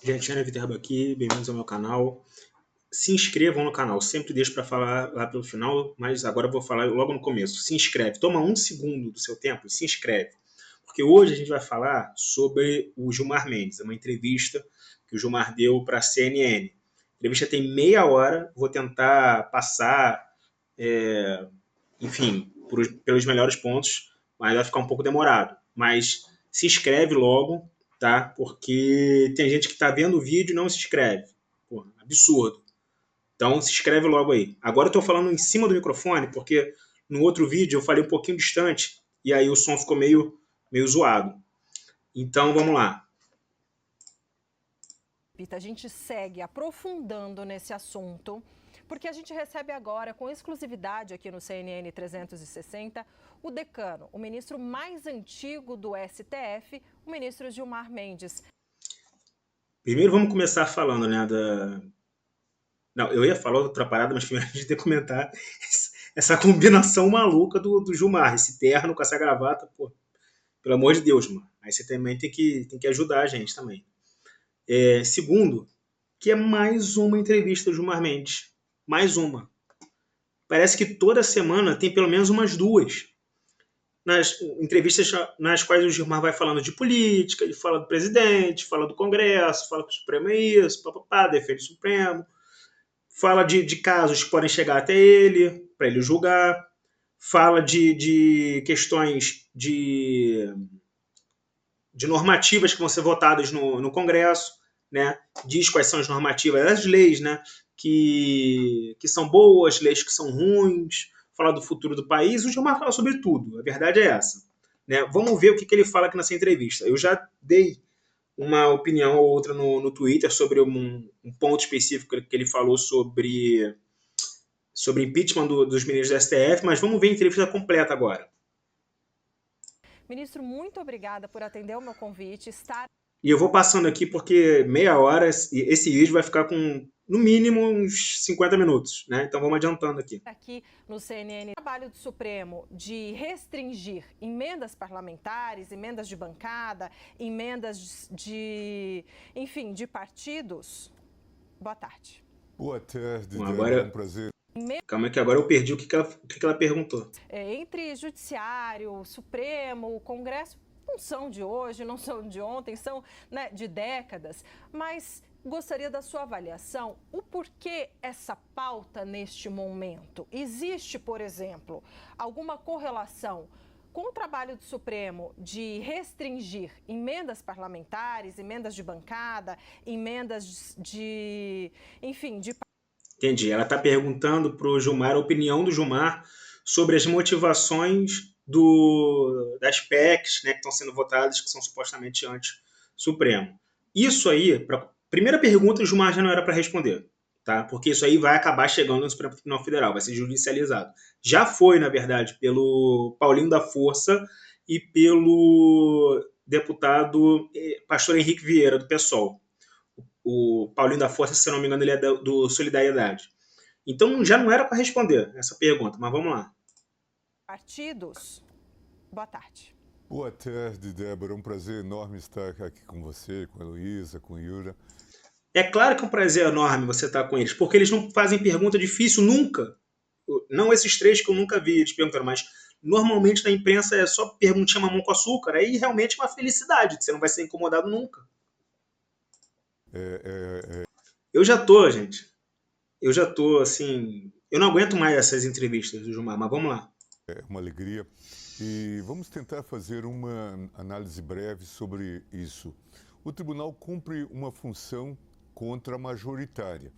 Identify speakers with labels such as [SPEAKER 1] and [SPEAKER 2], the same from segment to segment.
[SPEAKER 1] Gente, Ana Viterbo aqui, bem-vindos ao meu canal. Se inscrevam no canal, sempre deixo para falar lá pelo final, mas agora eu vou falar logo no começo. Se inscreve, toma um segundo do seu tempo e se inscreve. Porque hoje a gente vai falar sobre o Gilmar Mendes, é uma entrevista que o Gilmar deu para a CNN. A entrevista tem meia hora, vou tentar passar, enfim, pelos melhores pontos, mas vai ficar um pouco demorado. Mas se inscreve logo, tá? Porque tem gente que está vendo o vídeo e não se inscreve. Pô, absurdo. Então se inscreve logo aí. Agora eu estou falando em cima do microfone, porque no outro vídeo eu falei um pouquinho distante e aí o som ficou meio zoado. Então vamos lá.
[SPEAKER 2] A gente segue aprofundando nesse assunto, porque a gente recebe agora, com exclusividade aqui no CNN 360, o decano, o ministro mais antigo do STF, o ministro Gilmar Mendes.
[SPEAKER 1] Primeiro vamos começar falando, né, Não, eu ia falar outra parada, mas primeiro a gente tem que comentar essa combinação maluca do Gilmar, esse terno com essa gravata, pô, pelo amor de Deus, mano. Aí você também tem que ajudar a gente também. Segundo, que é mais uma entrevista do Gilmar Mendes. Mais uma. Parece que toda semana tem pelo menos umas duas. Nas entrevistas nas quais o Gilmar vai falando de política, ele fala do presidente, fala do Congresso, fala que o Supremo é isso, papapá, defende o Supremo, fala de casos que podem chegar até ele, para ele julgar, fala de questões de normativas que vão ser votadas no Congresso, né? Diz quais são as normativas, as leis, né? Que são boas, leis que são ruins, fala do futuro do país. O Gilmar fala sobre tudo, a verdade é essa. Né? Vamos ver o que ele fala aqui nessa entrevista. Eu já dei uma opinião ou outra no Twitter sobre um ponto específico que ele falou sobre impeachment dos ministros do STF, mas vamos ver a entrevista completa agora.
[SPEAKER 2] Ministro, muito obrigada por atender o meu convite,
[SPEAKER 1] E eu vou passando aqui porque meia hora, esse vídeo vai ficar com, no mínimo, uns 50 minutos, né? Então vamos adiantando aqui.
[SPEAKER 2] Aqui no CNN, o trabalho do Supremo de restringir emendas parlamentares, emendas de bancada, emendas enfim, de partidos. Boa tarde.
[SPEAKER 3] Boa tarde,
[SPEAKER 1] Bom,
[SPEAKER 3] Débora, é um prazer.
[SPEAKER 1] Calma que agora eu perdi o que ela perguntou.
[SPEAKER 2] Entre Judiciário, Supremo, Congresso, não são de hoje, não são de ontem, são, né, de décadas, mas gostaria da sua avaliação, o porquê essa pauta neste momento? Existe, por exemplo, alguma correlação com o trabalho do Supremo de restringir emendas parlamentares, emendas de bancada, emendas enfim, de...
[SPEAKER 1] Entendi. Ela está perguntando para o Gilmar a opinião do Gilmar sobre as motivações das PECs, né, que estão sendo votadas, que são supostamente anti-Supremo. Isso aí, primeira pergunta, o Gilmar já não era para responder, tá? Porque isso aí vai acabar chegando no Supremo Tribunal Federal, vai ser judicializado. Já foi, na verdade, pelo Paulinho da Força e pelo deputado pastor Henrique Vieira, do PSOL. O Paulinho da Força, se não me engano, ele é do Solidariedade. Então já não era para responder essa pergunta, mas vamos lá.
[SPEAKER 2] Partidos. Boa tarde.
[SPEAKER 3] Boa tarde, Débora. É um prazer enorme estar aqui com você, com a Heloísa, com o Yura.
[SPEAKER 1] É claro que é um prazer enorme você estar com eles, porque eles não fazem pergunta difícil nunca. Não esses três que eu nunca vi eles perguntando, mas normalmente na imprensa é só perguntinha mamão com açúcar, aí realmente é uma felicidade, que você não vai ser incomodado nunca. Eu já tô, gente. Eu já tô, assim... Eu não aguento mais essas entrevistas do Gilmar, mas vamos lá.
[SPEAKER 3] É uma alegria. E vamos tentar fazer uma análise breve sobre isso. O tribunal cumpre uma função contra-majoritária.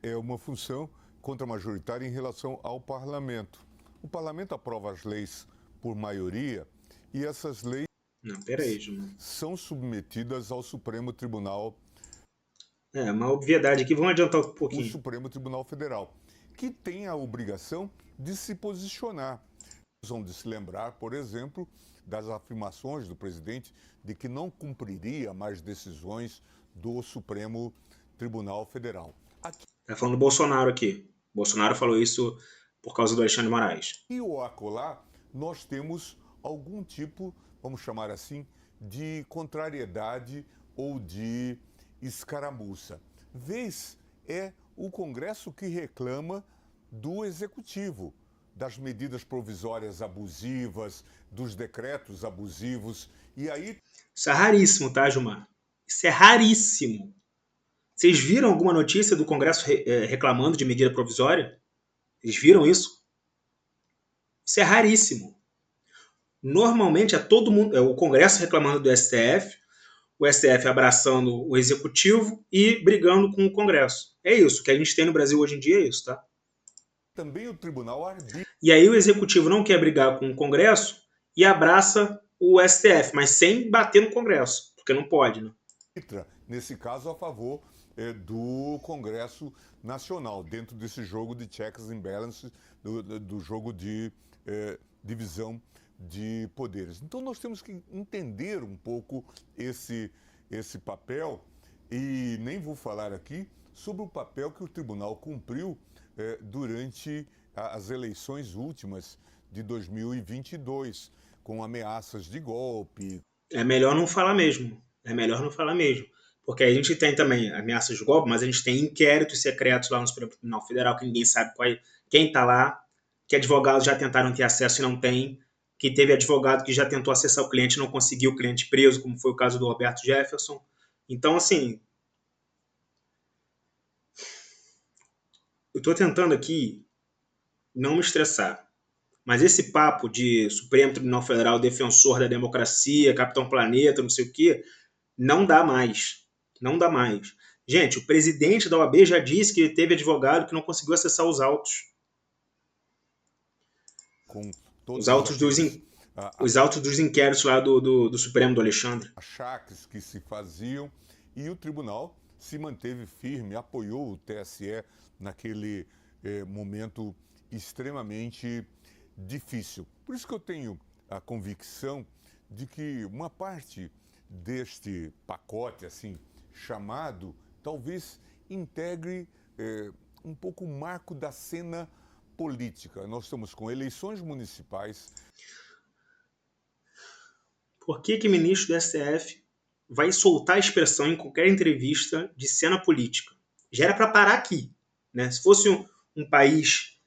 [SPEAKER 3] É uma função contra-majoritária em relação ao parlamento. O parlamento aprova as leis por maioria e essas leis
[SPEAKER 1] Não, peraí, Gilmar.
[SPEAKER 3] são submetidas ao Supremo Tribunal.
[SPEAKER 1] É, uma obviedade aqui, vamos adiantar um pouquinho.
[SPEAKER 3] O Supremo Tribunal Federal, que tem a obrigação de se posicionar. De se lembrar, por exemplo, das afirmações do presidente de que não cumpriria mais decisões do Supremo Tribunal Federal.
[SPEAKER 1] Tá falando do Bolsonaro aqui. Bolsonaro falou isso por causa do Alexandre de Moraes.
[SPEAKER 3] E o acolá, nós temos algum tipo, vamos chamar assim, de contrariedade ou de escaramuça. Vez é o Congresso que reclama do Executivo, das medidas provisórias abusivas, dos decretos abusivos. E aí...
[SPEAKER 1] Isso é raríssimo, tá, Gilmar? Isso é raríssimo. Vocês viram alguma notícia do Congresso reclamando de medida provisória? Vocês viram isso? Isso é raríssimo. Normalmente é todo mundo, é o Congresso reclamando do STF, o STF abraçando o Executivo e brigando com o Congresso. É isso. O que a gente tem no Brasil hoje em dia é isso, tá?
[SPEAKER 3] Também o Tribunal arbitra.
[SPEAKER 1] E aí o Executivo não quer brigar com o Congresso e abraça o STF, mas sem bater no Congresso, porque não pode, né?
[SPEAKER 3] Nesse caso, a favor do Congresso Nacional, dentro desse jogo de checks and balances, do jogo de divisão de poderes. Então, nós temos que entender um pouco esse papel, e nem vou falar aqui sobre o papel que o tribunal cumpriu durante as eleições últimas de 2022, com ameaças de golpe.
[SPEAKER 1] É melhor não falar mesmo. É melhor não falar mesmo. Porque a gente tem também ameaças de golpe, mas a gente tem inquéritos secretos lá no Supremo Tribunal Federal, que ninguém sabe quem está lá, que advogados já tentaram ter acesso e não tem, que teve advogado que já tentou acessar o cliente e não conseguiu o cliente preso, como foi o caso do Roberto Jefferson. Então, assim, eu estou tentando aqui não me estressar. Mas esse papo de Supremo Tribunal Federal, defensor da democracia, Capitão Planeta, não sei o quê, não dá mais. Não dá mais. Gente, o presidente da OAB já disse que teve advogado que não conseguiu acessar os autos.
[SPEAKER 3] Com
[SPEAKER 1] os autos dos inquéritos lá do Supremo, do Alexandre.
[SPEAKER 3] Achaques que se faziam, e o tribunal se manteve firme, apoiou o TSE naquele momento extremamente difícil. Por isso que eu tenho a convicção de que uma parte deste pacote, assim, chamado, talvez integre um pouco o marco da cena política. Nós estamos com eleições municipais.
[SPEAKER 1] Por que o ministro do STF vai soltar a expressão em qualquer entrevista de cena política? Já era para parar aqui, né? Se fosse um país...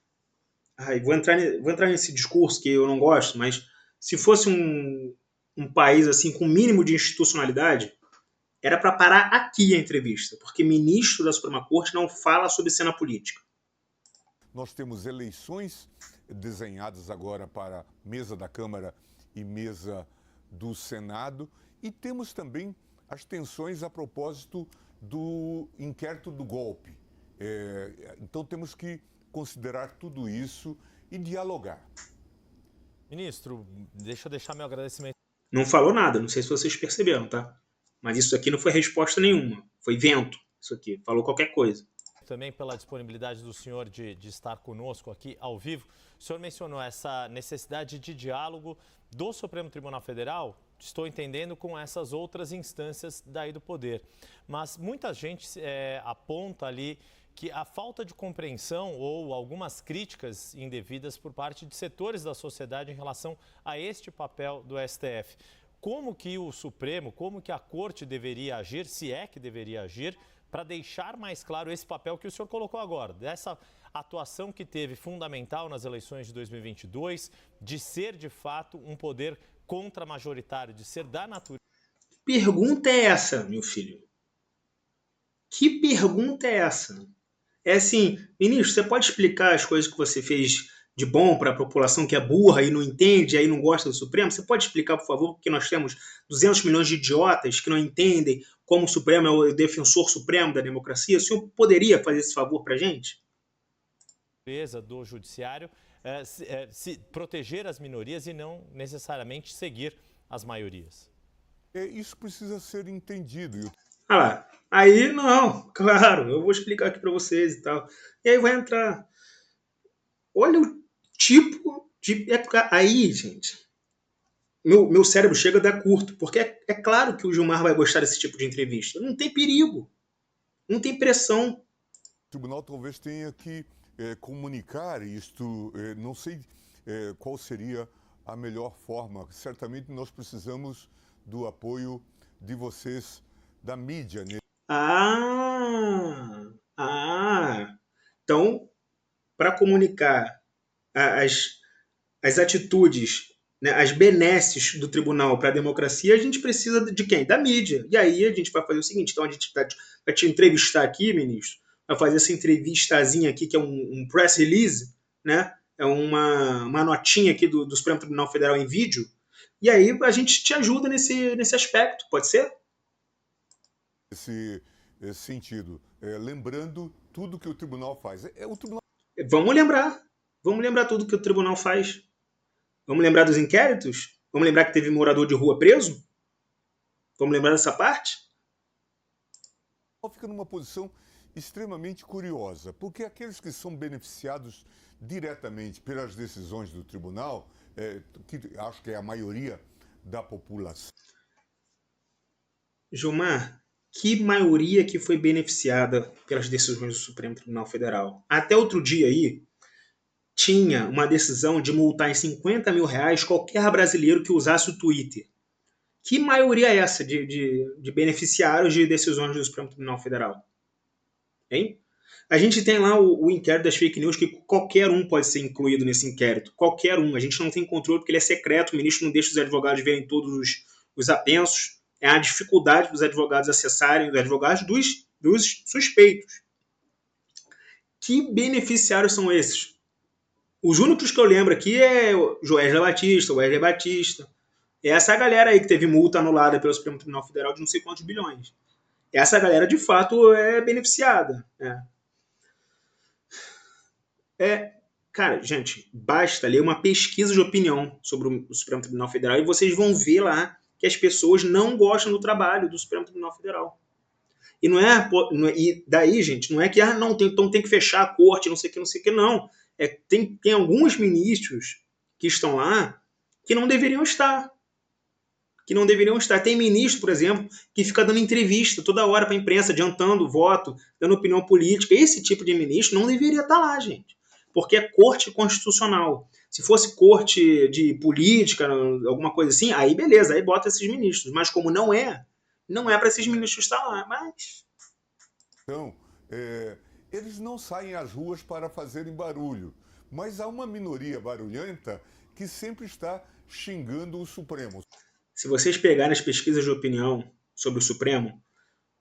[SPEAKER 1] vou entrar nesse discurso que eu não gosto, mas se fosse um país assim com o mínimo de institucionalidade, era para parar aqui a entrevista, porque ministro da Suprema Corte não fala sobre cena política.
[SPEAKER 3] Nós temos eleições desenhadas agora para mesa da Câmara e mesa do Senado, e temos também as tensões a propósito do inquérito do golpe. Então temos que considerar tudo isso e dialogar.
[SPEAKER 4] Ministro, deixa eu deixar meu agradecimento.
[SPEAKER 1] Não falou nada, não sei se vocês perceberam, tá? Mas isso aqui não foi resposta nenhuma, foi vento, isso aqui, falou qualquer coisa.
[SPEAKER 4] Também pela disponibilidade do senhor de estar conosco aqui ao vivo. O senhor mencionou essa necessidade de diálogo do Supremo Tribunal Federal, estou entendendo, com essas outras instâncias daí do poder. Mas muita gente aponta ali que a falta de compreensão ou algumas críticas indevidas por parte de setores da sociedade em relação a este papel do STF. Como que o Supremo, como que a Corte deveria agir, se é que deveria agir, para deixar mais claro esse papel que o senhor colocou agora, dessa atuação que teve fundamental nas eleições de 2022, de ser de fato um poder contra-majoritário, de ser da natureza...
[SPEAKER 1] Que pergunta é essa, meu filho? Que pergunta é essa? É assim, ministro, você pode explicar as coisas que você fez de bom para a população que é burra e não entende, e aí não gosta do Supremo? Você pode explicar, por favor, porque nós temos 200 milhões de idiotas que não entendem como o Supremo é o defensor supremo da democracia? O senhor poderia fazer esse favor para a gente?
[SPEAKER 4] Do judiciário, se proteger as minorias e não necessariamente seguir as maiorias.
[SPEAKER 3] Isso precisa ser entendido.
[SPEAKER 1] Ah lá, aí não, claro, eu vou explicar aqui para vocês e tal. E aí vai entrar. Olha o tipo de... Aí, gente, meu cérebro chega a dar curto, porque é claro que o Gilmar vai gostar desse tipo de entrevista. Não tem perigo, não tem pressão.
[SPEAKER 3] O tribunal talvez tenha que comunicar isto, não sei qual seria a melhor forma. Certamente nós precisamos do apoio de vocês, da mídia.
[SPEAKER 1] Ah, então, para comunicar as, as atitudes, né, as benesses do tribunal para a democracia, a gente precisa de quem? Da mídia. E aí a gente vai fazer o seguinte: então a gente vai te entrevistar aqui, ministro, vai fazer essa entrevistazinha aqui, que é um press release, né? É uma notinha aqui do Supremo Tribunal Federal em vídeo, e aí a gente te ajuda nesse aspecto, pode ser?
[SPEAKER 3] Esse sentido, lembrando tudo que o tribunal faz. O tribunal
[SPEAKER 1] Vamos lembrar. Vamos lembrar tudo que o tribunal faz. Vamos lembrar dos inquéritos? Vamos lembrar que teve morador de rua preso? Vamos lembrar dessa parte?
[SPEAKER 3] fica numa posição extremamente curiosa, porque aqueles que são beneficiados diretamente pelas decisões do tribunal, que acho que é a maioria da população.
[SPEAKER 1] Gilmar, que maioria que foi beneficiada pelas decisões do Supremo Tribunal Federal? Até outro dia aí, tinha uma decisão de multar em R$ 50.000 qualquer brasileiro que usasse o Twitter. Que maioria é essa de beneficiários de decisões do Supremo Tribunal Federal? Hein? A gente tem lá o inquérito das fake news, que qualquer um pode ser incluído nesse inquérito. Qualquer um. A gente não tem controle porque ele é secreto, o ministro não deixa os advogados verem todos os apensos. É a dificuldade dos advogados acessarem, os advogados dos suspeitos. Que beneficiários são esses? Os únicos que eu lembro aqui é o Joesley Batista, o Wesley Batista. Essa é a galera aí que teve multa anulada pelo Supremo Tribunal Federal de não sei quantos bilhões. Essa galera, de fato, é beneficiada. Cara, gente, basta ler uma pesquisa de opinião sobre o Supremo Tribunal Federal e vocês vão ver lá que as pessoas não gostam do trabalho do Supremo Tribunal Federal. E e daí, gente, não é que não tem, então tem que fechar a corte, não sei o que, não. Tem alguns ministros que estão lá que não deveriam estar. Tem ministro, por exemplo, que fica dando entrevista toda hora para a imprensa, adiantando o voto, dando opinião política. Esse tipo de ministro não deveria estar lá, gente. Porque é corte constitucional. Se fosse corte de política, alguma coisa assim, aí beleza, aí bota esses ministros. Mas como não é para esses ministros estar lá. Mas...
[SPEAKER 3] Então, eles não saem às ruas para fazerem barulho, mas há uma minoria barulhenta que sempre está xingando o Supremo.
[SPEAKER 1] Se vocês pegarem as pesquisas de opinião sobre o Supremo,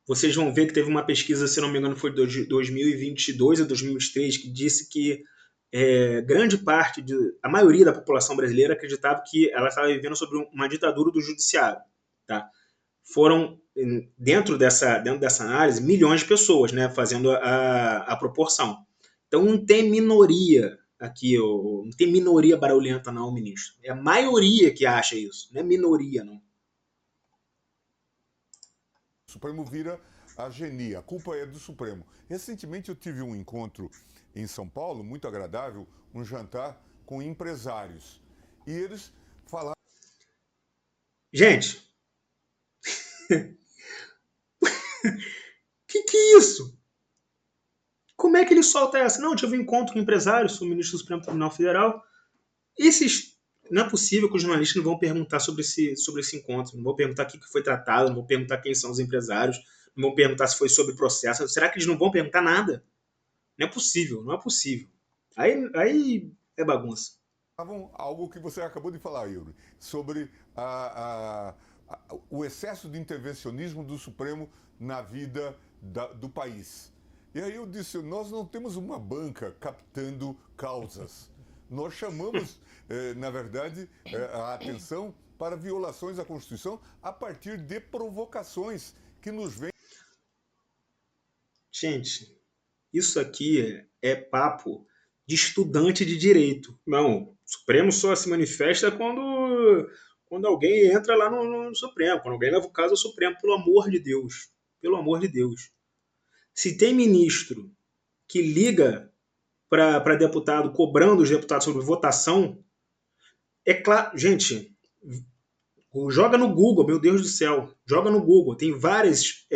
[SPEAKER 1] vocês vão ver que teve uma pesquisa, se não me engano, foi de 2022 ou 2023, que disse que grande parte, a maioria da população brasileira acreditava que ela estava vivendo sob uma ditadura do judiciário. Tá? Foram, dentro dessa análise, milhões de pessoas, né, fazendo a proporção. Então não tem minoria aqui, não tem minoria barulhenta não, ministro. É a maioria que acha isso, não é minoria não.
[SPEAKER 3] O Supremo vira a genia, a culpa é do Supremo. Recentemente eu tive um encontro em São Paulo, muito agradável, um jantar com empresários. E eles falaram...
[SPEAKER 1] Gente, que é isso? Como é que ele solta essa? Não, eu tive um encontro com empresários, o ministro do Supremo Tribunal Federal. Não é possível que os jornalistas não vão perguntar sobre esse encontro, não vão perguntar o que foi tratado, não vão perguntar quem são os empresários, não vão perguntar se foi sobre processo. Será que eles não vão perguntar nada? Não é possível. Aí é bagunça.
[SPEAKER 3] Algo que você acabou de falar, Yuri, sobre o excesso de intervencionismo do Supremo na vida do país. E aí eu disse, nós não temos uma banca captando causas. Nós chamamos, na verdade, a atenção para violações à Constituição a partir de provocações que nos vêm.
[SPEAKER 1] Gente, isso aqui é papo de estudante de direito. Não, o Supremo só se manifesta quando alguém entra lá no Supremo, quando alguém leva o caso ao Supremo, pelo amor de Deus. Pelo amor de Deus. Se tem ministro que liga para deputado, cobrando os deputados sobre votação, é claro, gente, joga no Google, meu Deus do céu, joga no Google, tem várias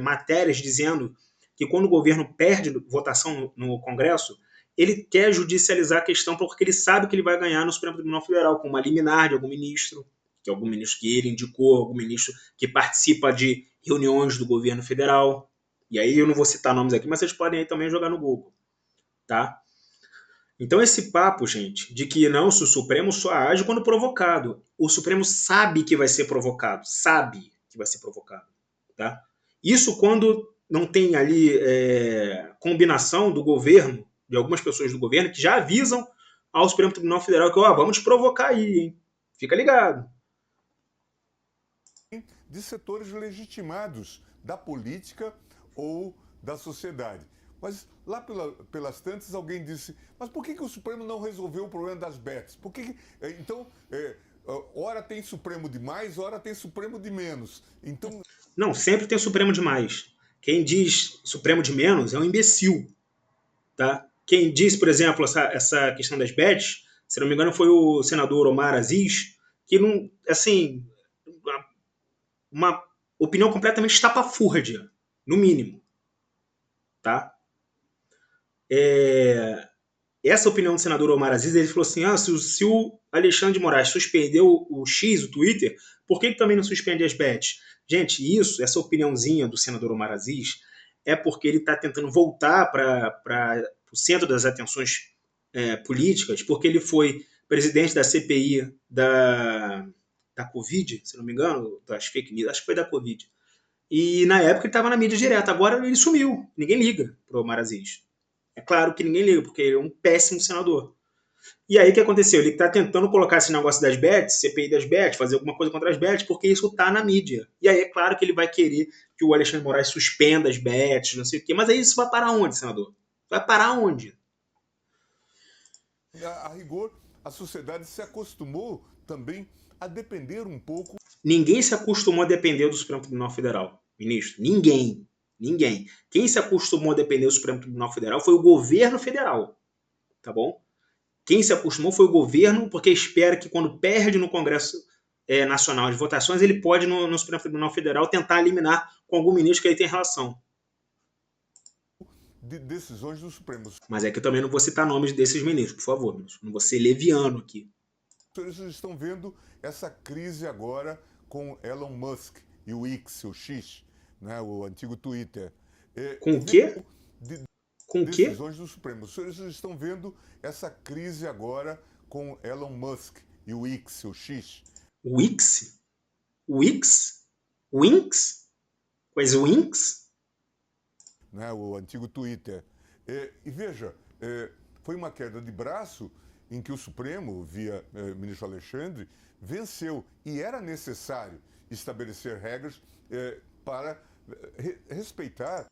[SPEAKER 1] matérias dizendo que quando o governo perde votação no Congresso, ele quer judicializar a questão porque ele sabe que ele vai ganhar no Supremo Tribunal Federal, com uma liminar de algum ministro, que ele indicou, algum ministro que participa de reuniões do governo federal. E aí eu não vou citar nomes aqui, mas vocês podem aí também jogar no Google, tá? Então esse papo, gente, de que não, se o Supremo só age quando provocado. O Supremo sabe que vai ser provocado, sabe que vai ser provocado, tá? Isso quando não tem ali combinação do governo, de algumas pessoas do governo, que já avisam ao Supremo Tribunal Federal que, ó, vamos te provocar aí, hein? Fica ligado.
[SPEAKER 3] De setores legitimados da política ou da sociedade. Mas lá pelas tantas alguém disse, mas por que o Supremo não resolveu o problema das bets? Então, ora tem Supremo de mais, ora tem Supremo de menos. Então...
[SPEAKER 1] Não, sempre tem Supremo de mais. Quem diz Supremo de menos é um imbecil. Tá? Quem diz, por exemplo, essa questão das bets, se não me engano, foi o senador Omar Aziz, que não, assim, uma opinião completamente estapafúrdia, no mínimo. Tá? Essa opinião do senador Omar Aziz, ele falou assim, se o Alexandre de Moraes suspendeu o X, o Twitter, por que também não suspende as bets? Gente, essa opiniãozinha do senador Omar Aziz é porque ele está tentando voltar para o centro das atenções políticas, porque ele foi presidente da CPI da Covid, se não me engano, das fake news, acho que foi da Covid. E na época ele estava na mídia direta, agora ele sumiu, ninguém liga para o Omar Aziz. É claro que ninguém liga, porque ele é um péssimo senador. E aí o que aconteceu? Ele está tentando colocar esse negócio das bets, CPI das bets, fazer alguma coisa contra as bets, porque isso está na mídia. E aí é claro que ele vai querer que o Alexandre de Moraes suspenda as bets, não sei o quê. Mas aí isso vai parar onde, senador? Vai parar onde?
[SPEAKER 3] A rigor, a sociedade se acostumou também a depender um pouco...
[SPEAKER 1] Ninguém se acostumou a depender do Supremo Tribunal Federal, ministro. Ninguém. Ninguém. Quem se acostumou a depender do Supremo Tribunal Federal foi o governo federal. Tá bom? Quem se acostumou foi o governo, porque espera que quando perde no Congresso Nacional de votações, ele pode, no Supremo Tribunal Federal, tentar eliminar com algum ministro que ele tem relação.
[SPEAKER 3] De decisões do Supremo.
[SPEAKER 1] Mas é que eu também não vou citar nomes desses ministros, por favor. Ministro. Não vou ser leviano aqui.
[SPEAKER 3] Vocês estão vendo essa crise agora com Elon Musk e o X, o X, né, o antigo Twitter.
[SPEAKER 1] Com o quê? Com
[SPEAKER 3] decisões do Supremo. Vocês estão vendo essa crise agora com Elon Musk e o X, o X.
[SPEAKER 1] O X? O X? O Inx? Pois o Inx?
[SPEAKER 3] Né, o antigo Twitter. E veja, foi uma queda de braço em que o Supremo, via ministro Alexandre, venceu. E era necessário estabelecer regras para respeitar.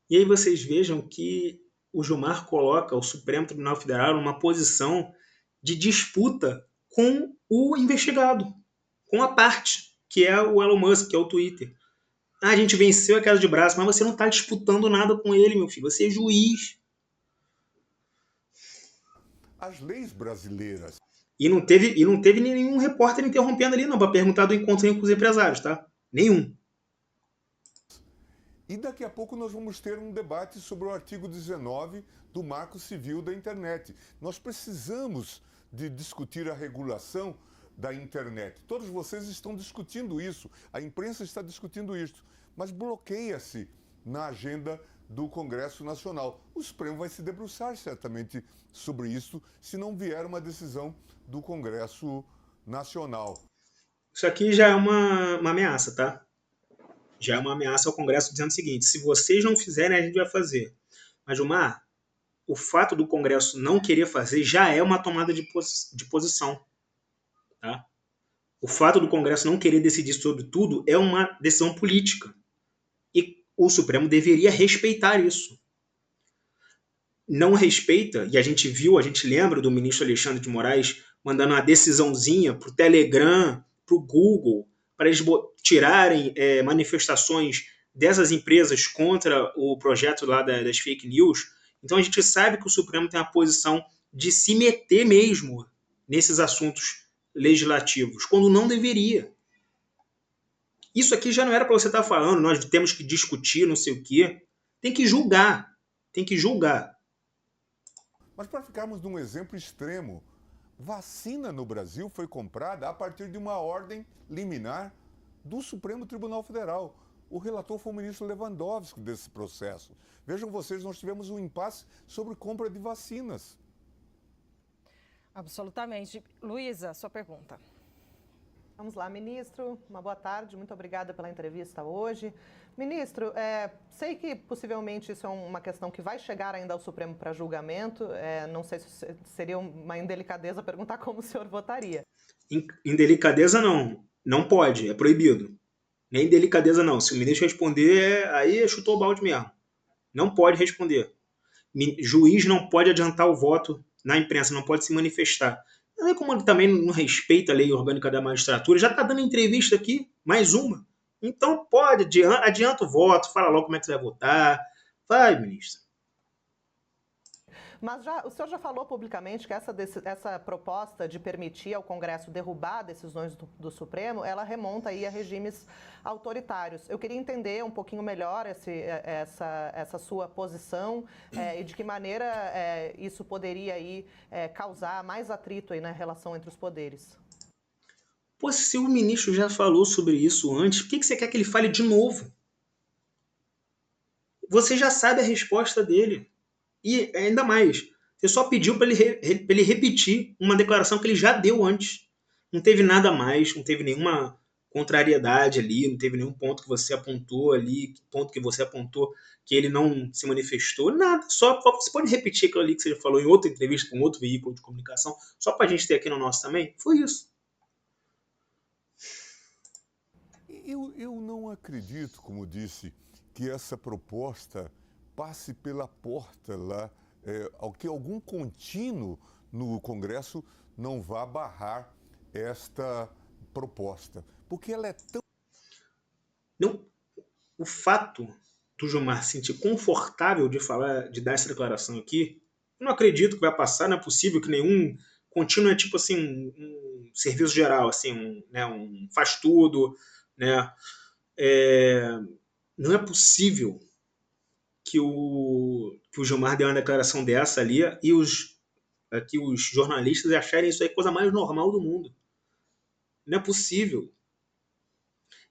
[SPEAKER 1] E aí vocês vejam que o Gilmar coloca o Supremo Tribunal Federal numa posição de disputa com o investigado, com a parte, que é o Elon Musk, que é o Twitter. A gente venceu a queda de braço, mas você não está disputando nada com ele, meu filho. Você é juiz.
[SPEAKER 3] As leis brasileiras.
[SPEAKER 1] E não teve nenhum repórter interrompendo ali, não, para perguntar do encontro com os empresários, tá? Nenhum.
[SPEAKER 3] E daqui a pouco nós vamos ter um debate sobre o artigo 19 do Marco Civil da Internet. Nós precisamos de discutir a regulação da internet. Todos vocês estão discutindo isso, a imprensa está discutindo isso, mas bloqueia-se na agenda do Congresso Nacional. O Supremo vai se debruçar certamente sobre isso, se não vier uma decisão do Congresso Nacional.
[SPEAKER 1] Isso aqui já é uma ameaça, tá? Já é uma ameaça ao Congresso dizendo o seguinte, se vocês não fizerem, a gente vai fazer. Mas, Gilmar, o fato do Congresso não querer fazer já é uma tomada de posição. Tá? O fato do Congresso não querer decidir sobre tudo é uma decisão política. E o Supremo deveria respeitar isso. Não respeita, e a gente lembra do ministro Alexandre de Moraes mandando uma decisãozinha para o Telegram, para o Google, para eles tirarem manifestações dessas empresas contra o projeto lá das fake news. Então a gente sabe que o Supremo tem a posição de se meter mesmo nesses assuntos legislativos, quando não deveria. Isso aqui já não era para você estar falando, nós temos que discutir, não sei o quê. Tem que julgar. Tem que julgar.
[SPEAKER 3] Mas para ficarmos num exemplo extremo, vacina no Brasil foi comprada a partir de uma ordem liminar do Supremo Tribunal Federal. O relator foi o ministro Lewandowski desse processo. Vejam vocês, nós tivemos um impasse sobre compra de vacinas.
[SPEAKER 2] Absolutamente. Luísa, sua pergunta.
[SPEAKER 5] Vamos lá, ministro. Uma boa tarde. Muito obrigada pela entrevista hoje. Ministro, sei que possivelmente isso é uma questão que vai chegar ainda ao Supremo para julgamento. Não sei se seria uma indelicadeza perguntar como o senhor votaria.
[SPEAKER 1] Indelicadeza não. Não pode, é proibido. Nem delicadeza não. Se o ministro responder, aí chutou o balde mesmo. Não pode responder. Juiz não pode adiantar o voto na imprensa, não pode se manifestar. Não é como ele também não respeita a lei orgânica da magistratura, já está dando entrevista aqui, mais uma. Então pode, adianta o voto, fala logo como é que você vai votar. Vai, ministro.
[SPEAKER 5] Mas o senhor já falou publicamente que essa proposta de permitir ao Congresso derrubar decisões do Supremo, ela remonta aí a regimes autoritários. Eu queria entender um pouquinho melhor essa sua posição e de que maneira isso poderia aí, causar mais atrito aí na relação entre os poderes.
[SPEAKER 1] Pô, se o ministro já falou sobre isso antes, por que você quer que ele fale de novo? Você já sabe a resposta dele. E ainda mais, você só pediu para ele repetir uma declaração que ele já deu antes. Não teve nada mais, não teve nenhuma contrariedade ali, não teve nenhum ponto que você apontou ali, ponto que você apontou que ele não se manifestou, nada. Só você pode repetir aquilo ali que você já falou em outra entrevista com outro veículo de comunicação, só para a gente ter aqui no nosso também. Foi isso.
[SPEAKER 3] Eu não acredito, como disse, que essa proposta passe pela porta lá, que algum contínuo no Congresso não vá barrar esta proposta, porque ela é tão...
[SPEAKER 1] Não, o fato do Gilmar se sentir confortável de dar essa declaração aqui, eu não acredito que vai passar, não é possível que nenhum contínuo é tipo assim, um serviço geral, assim, um faz tudo, né? Não é possível que o Gilmar dê uma declaração dessa ali e os jornalistas acharem isso aí coisa mais normal do mundo. Não é possível.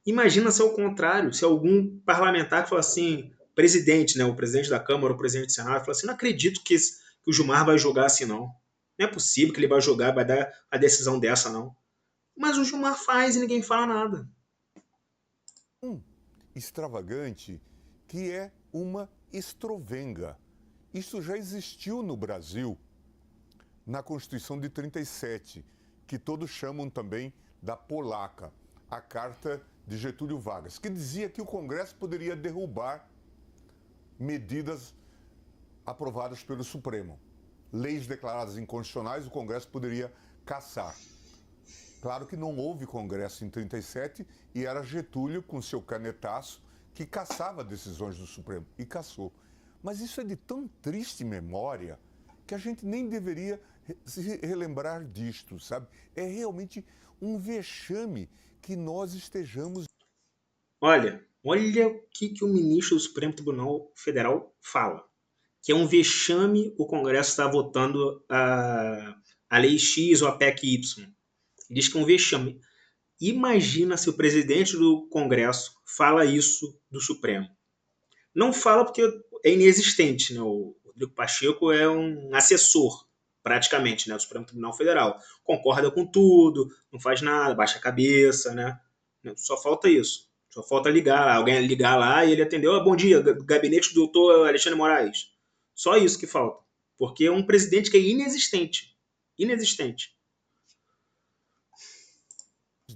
[SPEAKER 1] Imagina se ao contrário, se algum parlamentar fala assim, presidente, né, o presidente da Câmara, o presidente do Senado, fala assim, não acredito que o Gilmar vai jogar assim, não. Não é possível que ele vai jogar, vai dar a decisão dessa, não. Mas o Gilmar faz e ninguém fala nada.
[SPEAKER 3] Extravagante, que é uma estrovenga. Isso já existiu no Brasil, na Constituição de 37, que todos chamam também da polaca, a Carta de Getúlio Vargas, que dizia que o Congresso poderia derrubar medidas aprovadas pelo Supremo. Leis declaradas inconstitucionais, o Congresso poderia cassar. Claro que não houve Congresso em 37 e era Getúlio, com seu canetaço, que cassava decisões do Supremo, e cassou. Mas isso é de tão triste memória que a gente nem deveria se relembrar disto, sabe? É realmente um vexame que nós estejamos...
[SPEAKER 1] Olha o que o ministro do Supremo Tribunal Federal fala. Que é um vexame o Congresso estar votando a Lei X ou a PEC Y. Diz que é um vexame. Imagina se o presidente do Congresso fala isso do Supremo. Não fala porque é inexistente, né? O Rodrigo Pacheco é um assessor, praticamente, né, do Supremo Tribunal Federal. Concorda com tudo, não faz nada, baixa a cabeça, né? Só falta isso. Só falta alguém ligar lá e ele atendeu. Bom dia, gabinete do doutor Alexandre Moraes. Só isso que falta. Porque é um presidente que é inexistente. Inexistente.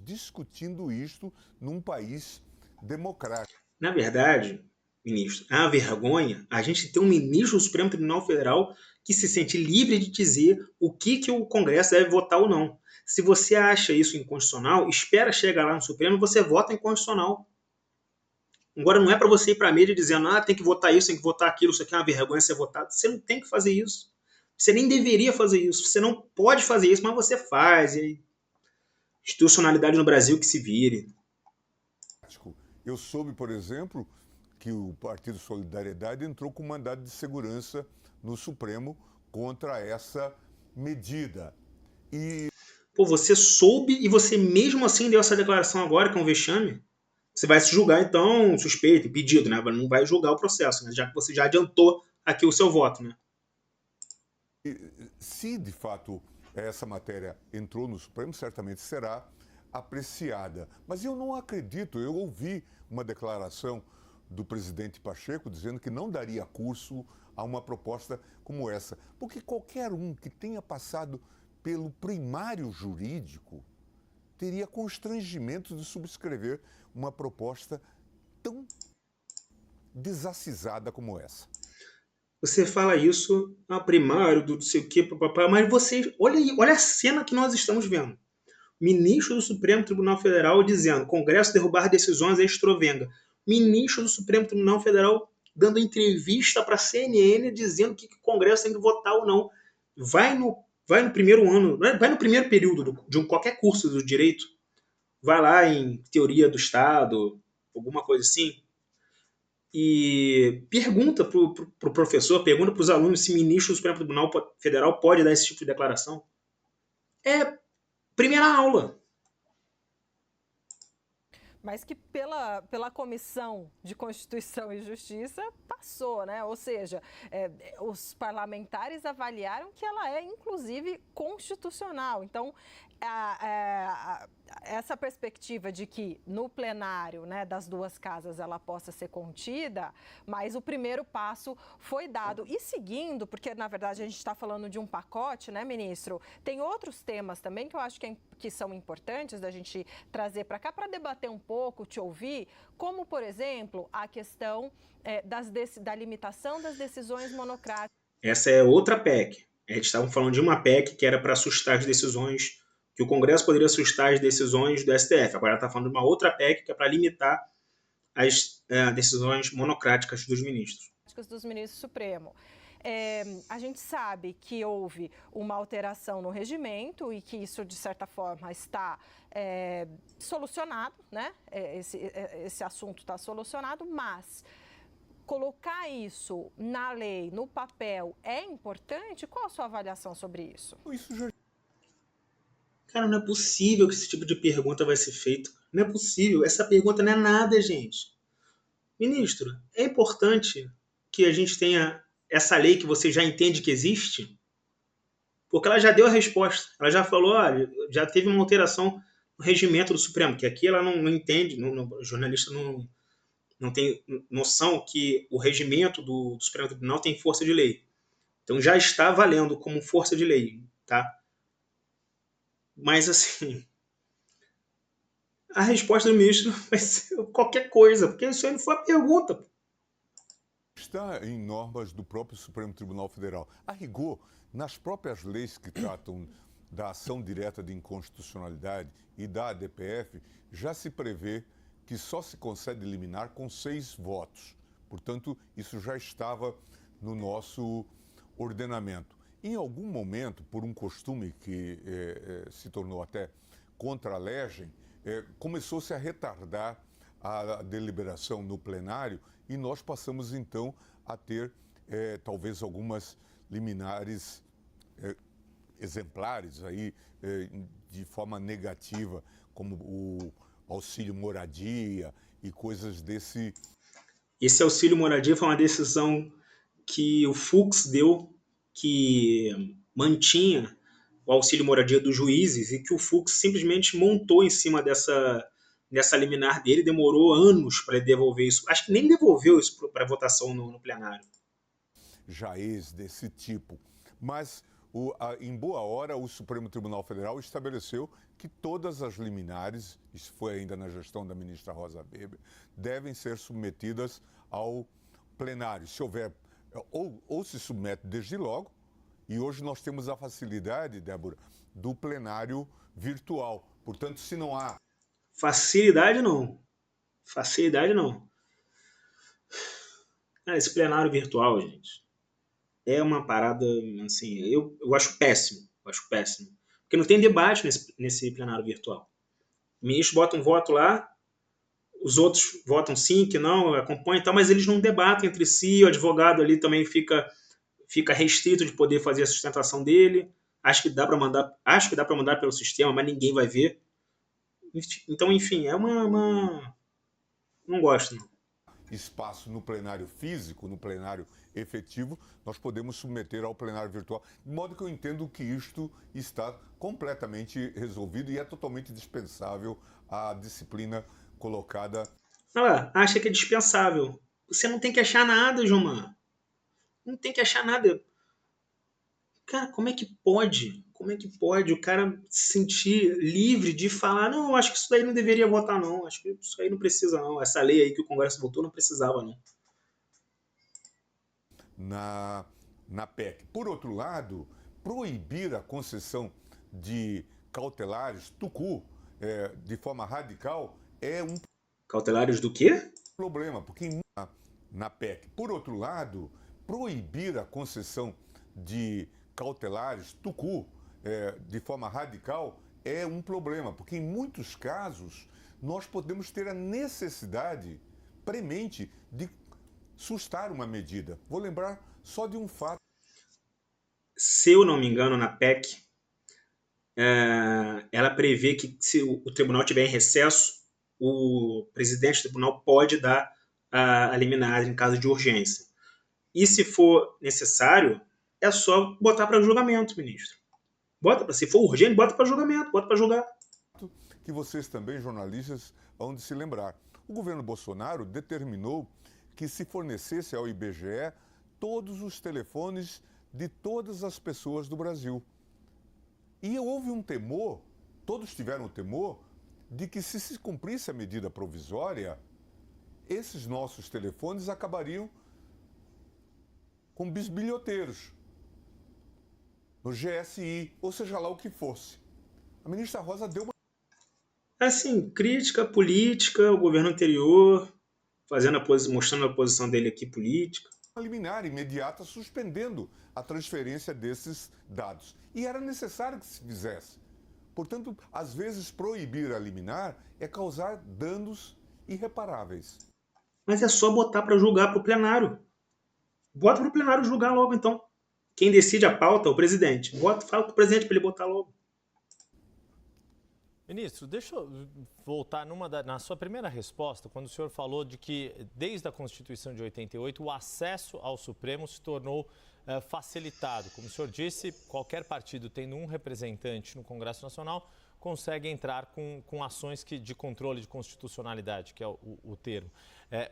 [SPEAKER 3] Discutindo isto num país democrático.
[SPEAKER 1] Na verdade, ministro, é uma vergonha a gente ter um ministro do Supremo Tribunal Federal que se sente livre de dizer o que o Congresso deve votar ou não. Se você acha isso inconstitucional, espera chegar lá no Supremo e você vota inconstitucional. Agora não é para você ir para a mídia dizendo tem que votar isso, tem que votar aquilo, isso aqui é uma vergonha ser votado. Você não tem que fazer isso. Você nem deveria fazer isso. Você não pode fazer isso, mas você faz. E institucionalidade no Brasil que se vire.
[SPEAKER 3] Eu soube, por exemplo, que o Partido Solidariedade entrou com mandado de segurança no Supremo contra essa medida.
[SPEAKER 1] Pô, você soube e você mesmo assim deu essa declaração agora, que é um vexame? você vai se julgar, então, suspeito, pedido, né? Não vai julgar o processo, né? Já que você já adiantou aqui o seu voto, né?
[SPEAKER 3] Se de fato essa matéria entrou no Supremo, certamente será apreciada. Mas eu não acredito, eu ouvi uma declaração do presidente Pacheco dizendo que não daria curso a uma proposta como essa. Porque qualquer um que tenha passado pelo primário jurídico teria constrangimento de subscrever uma proposta tão desacisada como essa.
[SPEAKER 1] Você fala isso, primário, do não sei o quê, papapá, mas você, olha aí, olha a cena que nós estamos vendo. Ministro do Supremo Tribunal Federal dizendo: Congresso derrubar decisões é estrovenga. Ministro do Supremo Tribunal Federal dando entrevista para a CNN dizendo que o Congresso tem que votar ou não. Vai no primeiro ano, vai no primeiro período de qualquer curso do direito, vai lá em teoria do Estado, alguma coisa assim, e pergunta pro professor, pergunta para os alunos se ministro do Supremo Tribunal Federal pode dar esse tipo de declaração. É primeira aula.
[SPEAKER 2] Mas que pela Comissão de Constituição e Justiça passou, né? Ou seja, os parlamentares avaliaram que ela é, inclusive, constitucional. Então, essa perspectiva de que no plenário, né, das duas casas ela possa ser contida, mas o primeiro passo foi dado. E seguindo, porque na verdade a gente está falando de um pacote, né, ministro? Tem outros temas também que eu acho que são importantes da gente trazer para cá para debater um pouco, te ouvir, como, por exemplo, a questão da limitação das decisões monocráticas.
[SPEAKER 1] Essa é outra PEC. A gente estava falando de uma PEC que era para assustar as decisões, que o Congresso poderia assustar as decisões do STF. Agora está falando de uma outra PEC que é para limitar as decisões monocráticas dos ministros.
[SPEAKER 2] Dos ministros do Supremo. A gente sabe que houve uma alteração no regimento e que isso, de certa forma, está solucionado, né? Esse assunto está solucionado, mas colocar isso na lei, no papel, é importante? Qual a sua avaliação sobre isso?
[SPEAKER 1] Cara, não é possível que esse tipo de pergunta vai ser feito. Não é possível. Essa pergunta não é nada, gente. Ministro, é importante que a gente tenha essa lei que você já entende que existe? Porque ela já deu a resposta. Ela já falou, olha, já teve uma alteração no regimento do Supremo, que aqui ela não entende, o jornalista não tem noção que o regimento do Supremo Tribunal tem força de lei. Então já está valendo como força de lei, tá? Mas, assim, a resposta do ministro vai ser qualquer coisa, porque isso aí não foi a pergunta.
[SPEAKER 3] Está em normas do próprio Supremo Tribunal Federal. A rigor, nas próprias leis que tratam da ação direta de inconstitucionalidade e da ADPF, já se prevê que só se concede liminar com 6 votos. Portanto, isso já estava no nosso ordenamento. Em algum momento, por um costume que se tornou até contra a legem, começou-se a retardar a deliberação no plenário e nós passamos então a ter talvez algumas liminares exemplares aí de forma negativa, como o auxílio moradia e coisas desse.
[SPEAKER 1] Esse auxílio moradia foi uma decisão que o Fux deu, que mantinha o auxílio moradia dos juízes e que o Fux simplesmente montou em cima dessa liminar dele, demorou anos para devolver isso. Acho que nem devolveu isso para votação no plenário.
[SPEAKER 3] Jaez desse tipo. Mas, em boa hora, o Supremo Tribunal Federal estabeleceu que todas as liminares, isso foi ainda na gestão da ministra Rosa Weber, devem ser submetidas ao plenário. Se houver, ou se submete desde logo, e hoje nós temos a facilidade, Débora, do plenário virtual. Portanto, se não há...
[SPEAKER 1] Facilidade não. Facilidade não. Esse plenário virtual, gente, é uma parada, assim, eu acho péssimo. Porque não tem debate nesse plenário virtual. O ministro bota um voto lá, os outros votam sim, que não, acompanham e tal, mas eles não debatem entre si, o advogado ali também fica restrito de poder fazer a sustentação dele. Acho que dá para mandar pelo sistema, mas ninguém vai ver. Então, enfim, é uma Não gosto, não.
[SPEAKER 3] Espaço no plenário físico, no plenário efetivo, nós podemos submeter ao plenário virtual. De modo que eu entendo que isto está completamente resolvido e é totalmente dispensável a disciplina colocada.
[SPEAKER 1] Ela acha que é dispensável. Você não tem que achar nada, Gilmar. Não tem que achar nada. Cara, como é que pode? Como é que pode o cara se sentir livre de falar, não, acho que isso daí não deveria votar, não. Acho que isso aí não precisa, não. Essa lei aí que o Congresso votou não precisava, não.
[SPEAKER 3] Na PEC. Por outro lado, proibir a concessão de cautelares, tucu, de forma radical, é um
[SPEAKER 1] Cautelares do quê?
[SPEAKER 3] problema, porque na PEC. Por outro lado, proibir a concessão de cautelares, tucu, de forma radical, é um problema, porque em muitos casos nós podemos ter a necessidade premente de sustar uma medida. Vou lembrar só de um fato.
[SPEAKER 1] Se eu não me engano, na PEC, ela prevê que se o tribunal tiver em recesso, o presidente do tribunal pode dar a liminar em caso de urgência. E se for necessário, é só botar para julgamento, ministro. Se for urgente, bota para julgamento, bota para julgar.
[SPEAKER 3] Que vocês também, jornalistas, hão de se lembrar. O governo Bolsonaro determinou que se fornecesse ao IBGE todos os telefones de todas as pessoas do Brasil. E houve um temor, todos tiveram o temor, de que se cumprisse a medida provisória, esses nossos telefones acabariam com bisbilhoteiros no GSI, ou seja lá o que fosse. A ministra Rosa deu uma...
[SPEAKER 1] Assim, crítica política ao governo anterior, mostrando a posição dele aqui política.
[SPEAKER 3] Uma liminar imediata suspendendo a transferência desses dados. E era necessário que se fizesse. Portanto, às vezes, proibir a liminar é causar danos irreparáveis.
[SPEAKER 1] Mas é só botar para julgar para o plenário. Bota para o plenário julgar logo, então. Quem decide a pauta é o presidente. Fala com o presidente para ele botar logo.
[SPEAKER 4] Ministro, deixa eu voltar na sua primeira resposta, quando o senhor falou de que, desde a Constituição de 88, o acesso ao Supremo se tornou facilitado. Como o senhor disse, qualquer partido tendo um representante no Congresso Nacional consegue entrar com ações de controle de constitucionalidade, que é o termo.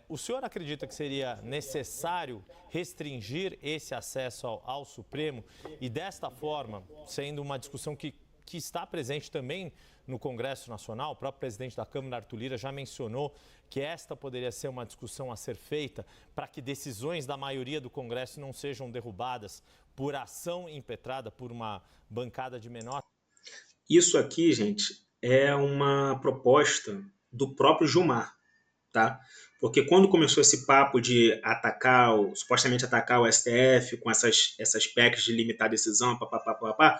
[SPEAKER 4] O senhor acredita que seria necessário restringir esse acesso ao Supremo e, desta forma, sendo uma discussão que está presente também no Congresso Nacional, o próprio presidente da Câmara, Arthur Lira, já mencionou que esta poderia ser uma discussão a ser feita para que decisões da maioria do Congresso não sejam derrubadas por ação impetrada por uma bancada de menor?
[SPEAKER 1] Isso aqui, gente, é uma proposta do próprio Gilmar, tá? Porque quando começou esse papo de supostamente atacar o STF com essas PECs de limitar a decisão, papapá,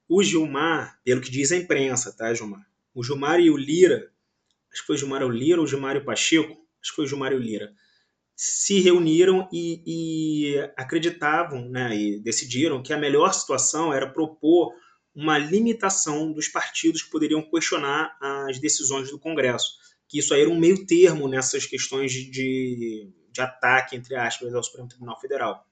[SPEAKER 1] o Gilmar, pelo que diz a imprensa, tá, Gilmar? O Gilmar e o Lira, acho que foi o Gilmar e o Lira ou o Gilmar e o Pacheco, acho que foi o Gilmar e o Lira, se reuniram e acreditavam, né, e decidiram que a melhor situação era propor uma limitação dos partidos que poderiam questionar as decisões do Congresso. Que isso aí era um meio termo nessas questões de ataque, entre aspas, ao Supremo Tribunal Federal.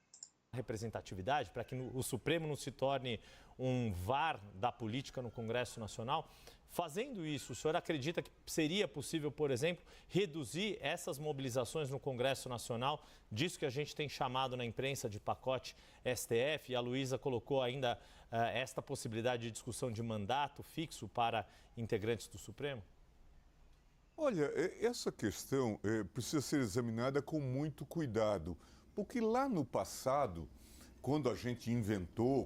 [SPEAKER 4] Representatividade, para que o Supremo não se torne um VAR da política no Congresso Nacional. Fazendo isso, o senhor acredita que seria possível, por exemplo, reduzir essas mobilizações no Congresso Nacional, disso que a gente tem chamado na imprensa de pacote STF, e a Luísa colocou ainda esta possibilidade de discussão de mandato fixo para integrantes do Supremo?
[SPEAKER 3] Olha, essa questão precisa ser examinada com muito cuidado, porque lá no passado, quando a gente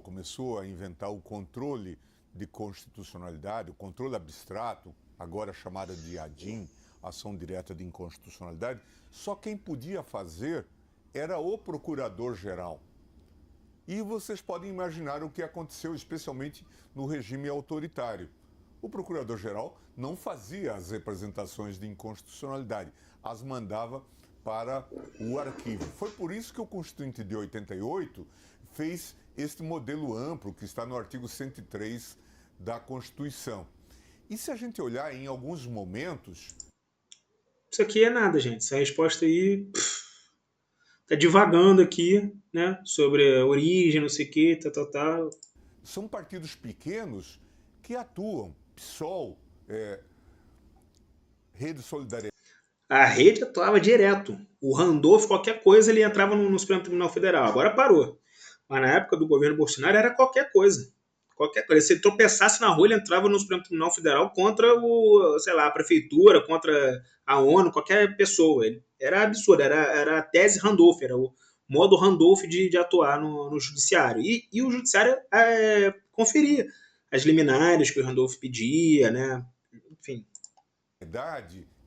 [SPEAKER 3] começou a inventar o controle de constitucionalidade, o controle abstrato, agora chamada de ADIM, ação direta de inconstitucionalidade, só quem podia fazer era o procurador-geral. E vocês podem imaginar o que aconteceu, especialmente no regime autoritário. O procurador-geral não fazia as representações de inconstitucionalidade, as mandava para o arquivo. Foi por isso que o Constituinte de 88 fez este modelo amplo que está no artigo 103 da Constituição. E se a gente olhar em alguns momentos...
[SPEAKER 1] Isso aqui é nada, gente. Essa resposta aí tá divagando aqui, né? Sobre a origem, não sei o que, tal.
[SPEAKER 3] São partidos pequenos que atuam. PSOL, Rede Solidariedade.
[SPEAKER 1] A rede atuava direto. O Randolph, qualquer coisa, ele entrava no Supremo Tribunal Federal. Agora parou. Mas na época do governo Bolsonaro era qualquer coisa. Qualquer coisa. Se ele tropeçasse na rua, ele entrava no Supremo Tribunal Federal contra a prefeitura, contra a ONU, qualquer pessoa. Era absurdo, era a tese Randolph, era o modo Randolph de atuar no judiciário. E o judiciário conferia as liminares que o Randolph pedia, né? Enfim.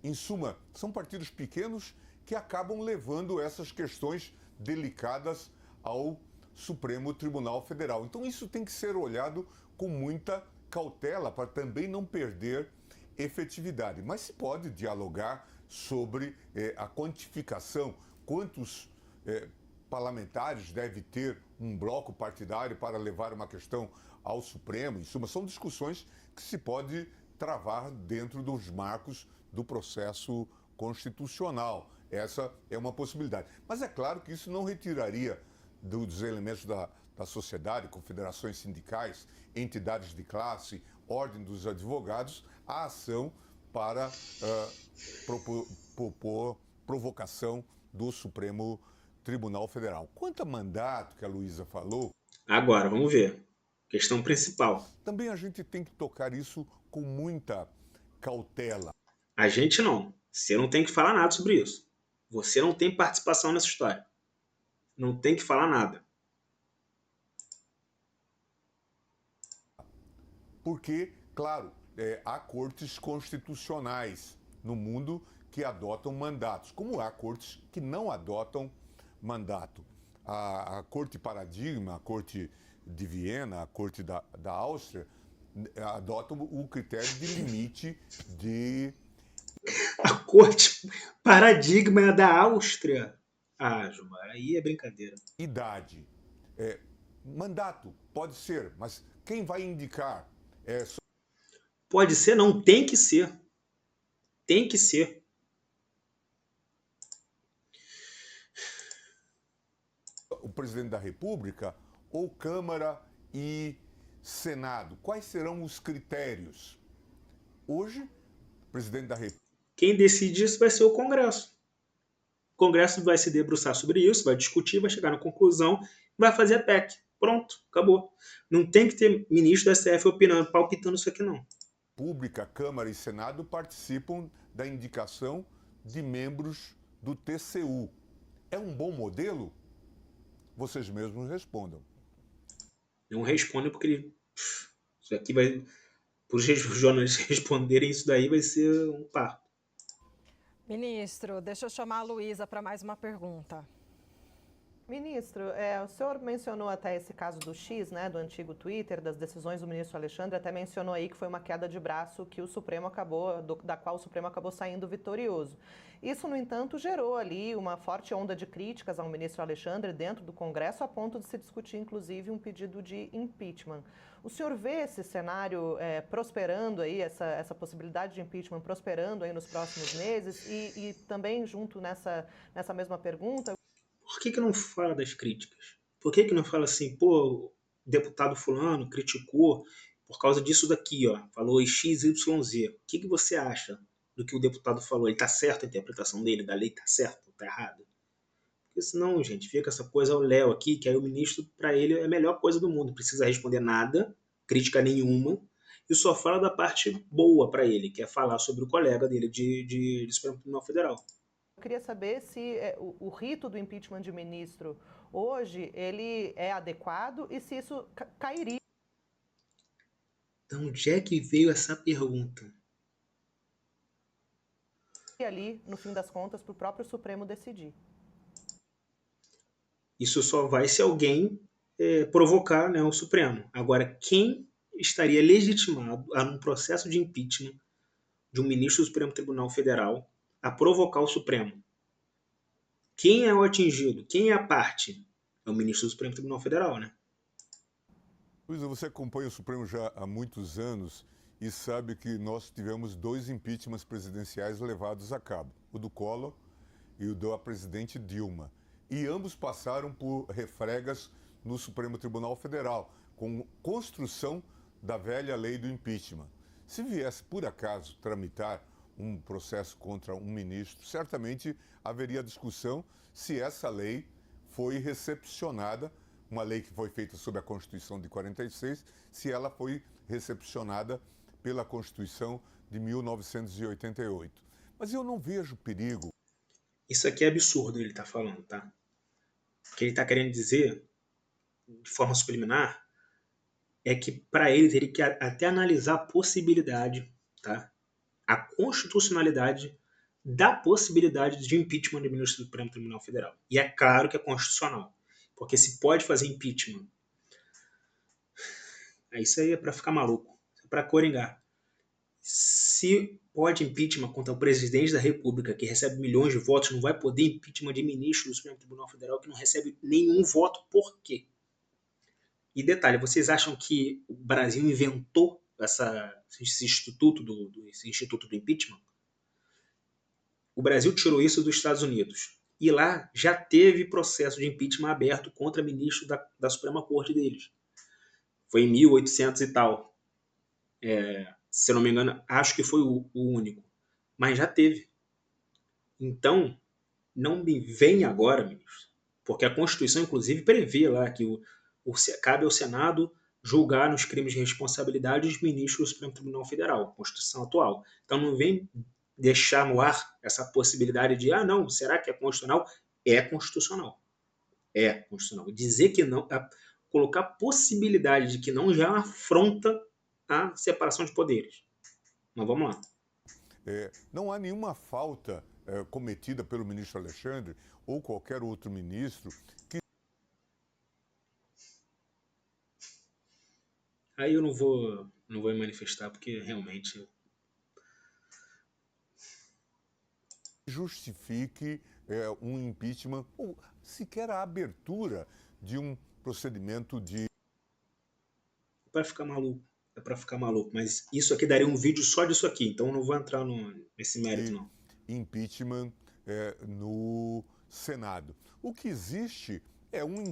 [SPEAKER 3] Em suma, são partidos pequenos que acabam levando essas questões delicadas ao Supremo Tribunal Federal. Então isso tem que ser olhado com muita cautela para também não perder efetividade. Mas se pode dialogar sobre a quantificação, quantos parlamentares deve ter um bloco partidário para levar uma questão ao Supremo. Em suma, são discussões que se pode travar dentro dos marcos do processo constitucional. Essa é uma possibilidade. Mas é claro que isso não retiraria dos elementos da sociedade, confederações sindicais, entidades de classe, ordem dos advogados, a ação para propor provocação do Supremo Tribunal Federal. Quanto a mandato que a Luísa falou...
[SPEAKER 1] Agora, vamos ver. Questão principal.
[SPEAKER 3] Também a gente tem que tocar isso com muita cautela.
[SPEAKER 1] A gente não. Você não tem que falar nada sobre isso. Você não tem participação nessa história. Não tem que falar nada.
[SPEAKER 3] Porque, claro, há cortes constitucionais no mundo que adotam mandatos, como há cortes que não adotam mandato. A Corte Paradigma, a Corte de Viena, a Corte da Áustria, adotam o critério de limite de...
[SPEAKER 1] A Corte Paradigma é da Áustria. Ah, Gilmar, aí é brincadeira.
[SPEAKER 3] Idade. Mandato, pode ser, mas quem vai indicar?
[SPEAKER 1] Pode ser, não, tem que ser. Tem que ser.
[SPEAKER 3] O presidente da República ou Câmara e Senado? Quais serão os critérios? Hoje, o presidente da República...
[SPEAKER 1] Quem decide isso vai ser o Congresso. O Congresso vai se debruçar sobre isso, vai discutir, vai chegar na conclusão, vai fazer a PEC. Pronto, acabou. Não tem que ter ministro da STF opinando, palpitando isso aqui, não.
[SPEAKER 3] República, Câmara e Senado participam da indicação de membros do TCU. É um bom modelo? Vocês mesmos respondam.
[SPEAKER 1] Não respondem porque isso aqui vai... Para os jornalistas responderem isso daí vai ser um parto.
[SPEAKER 2] Ministro, deixa eu chamar a Luísa para mais uma pergunta.
[SPEAKER 5] Ministro, o senhor mencionou até esse caso do X, né, do antigo Twitter, das decisões do ministro Alexandre, até mencionou aí que foi uma queda de braço que o Supremo da qual o Supremo acabou saindo vitorioso. Isso, no entanto, gerou ali uma forte onda de críticas ao ministro Alexandre dentro do Congresso, a ponto de se discutir, inclusive, um pedido de impeachment. O senhor vê esse cenário prosperando aí, essa possibilidade de impeachment prosperando aí nos próximos meses? E também, junto nessa mesma pergunta...
[SPEAKER 1] Por que não fala das críticas? Por que não fala assim, pô, o deputado fulano criticou por causa disso daqui, ó, falou XYZ. O que você acha do que o deputado falou? Ele tá certo a interpretação dele, da lei tá certo ou tá errado? Porque senão, gente, fica essa coisa ao Léo aqui, que aí o ministro, para ele, é a melhor coisa do mundo. Não precisa responder nada, crítica nenhuma, e só fala da parte boa para ele, que é falar sobre o colega dele de Supremo Tribunal Federal.
[SPEAKER 5] Eu queria saber se o rito do impeachment de ministro hoje, ele é adequado e se isso cairia.
[SPEAKER 1] Então, onde é que veio essa pergunta?
[SPEAKER 5] Ali, no fim das contas, para o próprio Supremo decidir.
[SPEAKER 1] Isso só vai se alguém provocar, né, o Supremo. Agora, quem estaria legitimado a um processo de impeachment de um ministro do Supremo Tribunal Federal a provocar o Supremo? Quem é o atingido? Quem é a parte? É o ministro do Supremo Tribunal Federal, né?
[SPEAKER 3] Luísa, você acompanha o Supremo já há muitos anos e sabe que nós tivemos 2 impeachments presidenciais levados a cabo. o do Collor e o da presidente Dilma. E ambos passaram por refregas no Supremo Tribunal Federal, com construção da velha lei do impeachment. Se viesse, por acaso, tramitar um processo contra um ministro, certamente haveria discussão se essa lei foi recepcionada, uma lei que foi feita sob a Constituição de 46, se ela foi recepcionada pela Constituição de 1988. Mas eu não vejo perigo.
[SPEAKER 1] Isso aqui é absurdo ele tá falando, tá? O que ele tá querendo dizer, de forma subliminar, é que para ele teria que até analisar a possibilidade, tá? A constitucionalidade da possibilidade de impeachment do ministro do Supremo Tribunal Federal. E é claro que é constitucional, porque se pode fazer impeachment, isso aí é para ficar maluco, é para coringar. Se pode impeachment contra o presidente da República, que recebe milhões de votos, não vai poder impeachment de ministro do Supremo Tribunal Federal que não recebe nenhum voto. Por quê? E detalhe, vocês acham que o Brasil inventou esse instituto do impeachment? O Brasil tirou isso dos Estados Unidos. E lá já teve processo de impeachment aberto contra ministro da Suprema Corte deles. Foi em 1800 e tal. Se eu não me engano, acho que foi o único. Mas já teve. Então, não me vem agora, ministro, porque a Constituição, inclusive, prevê lá que cabe ao Senado julgar nos crimes de responsabilidade os ministros do Supremo Tribunal Federal, a Constituição atual. Então, não vem deixar no ar essa possibilidade de, não, será que é constitucional? É constitucional. É constitucional. Dizer que não, colocar possibilidade de que não já é uma afronta à separação de poderes. Mas vamos lá.
[SPEAKER 3] Não há nenhuma falta cometida pelo ministro Alexandre ou qualquer outro ministro que...
[SPEAKER 1] Aí eu não vou me manifestar, porque realmente...
[SPEAKER 3] justifique um impeachment ou sequer a abertura de um procedimento de...
[SPEAKER 1] É para ficar maluco. Mas isso aqui daria um vídeo só disso aqui, então eu não vou entrar nesse mérito, não.
[SPEAKER 3] Impeachment no Senado. O que existe é um...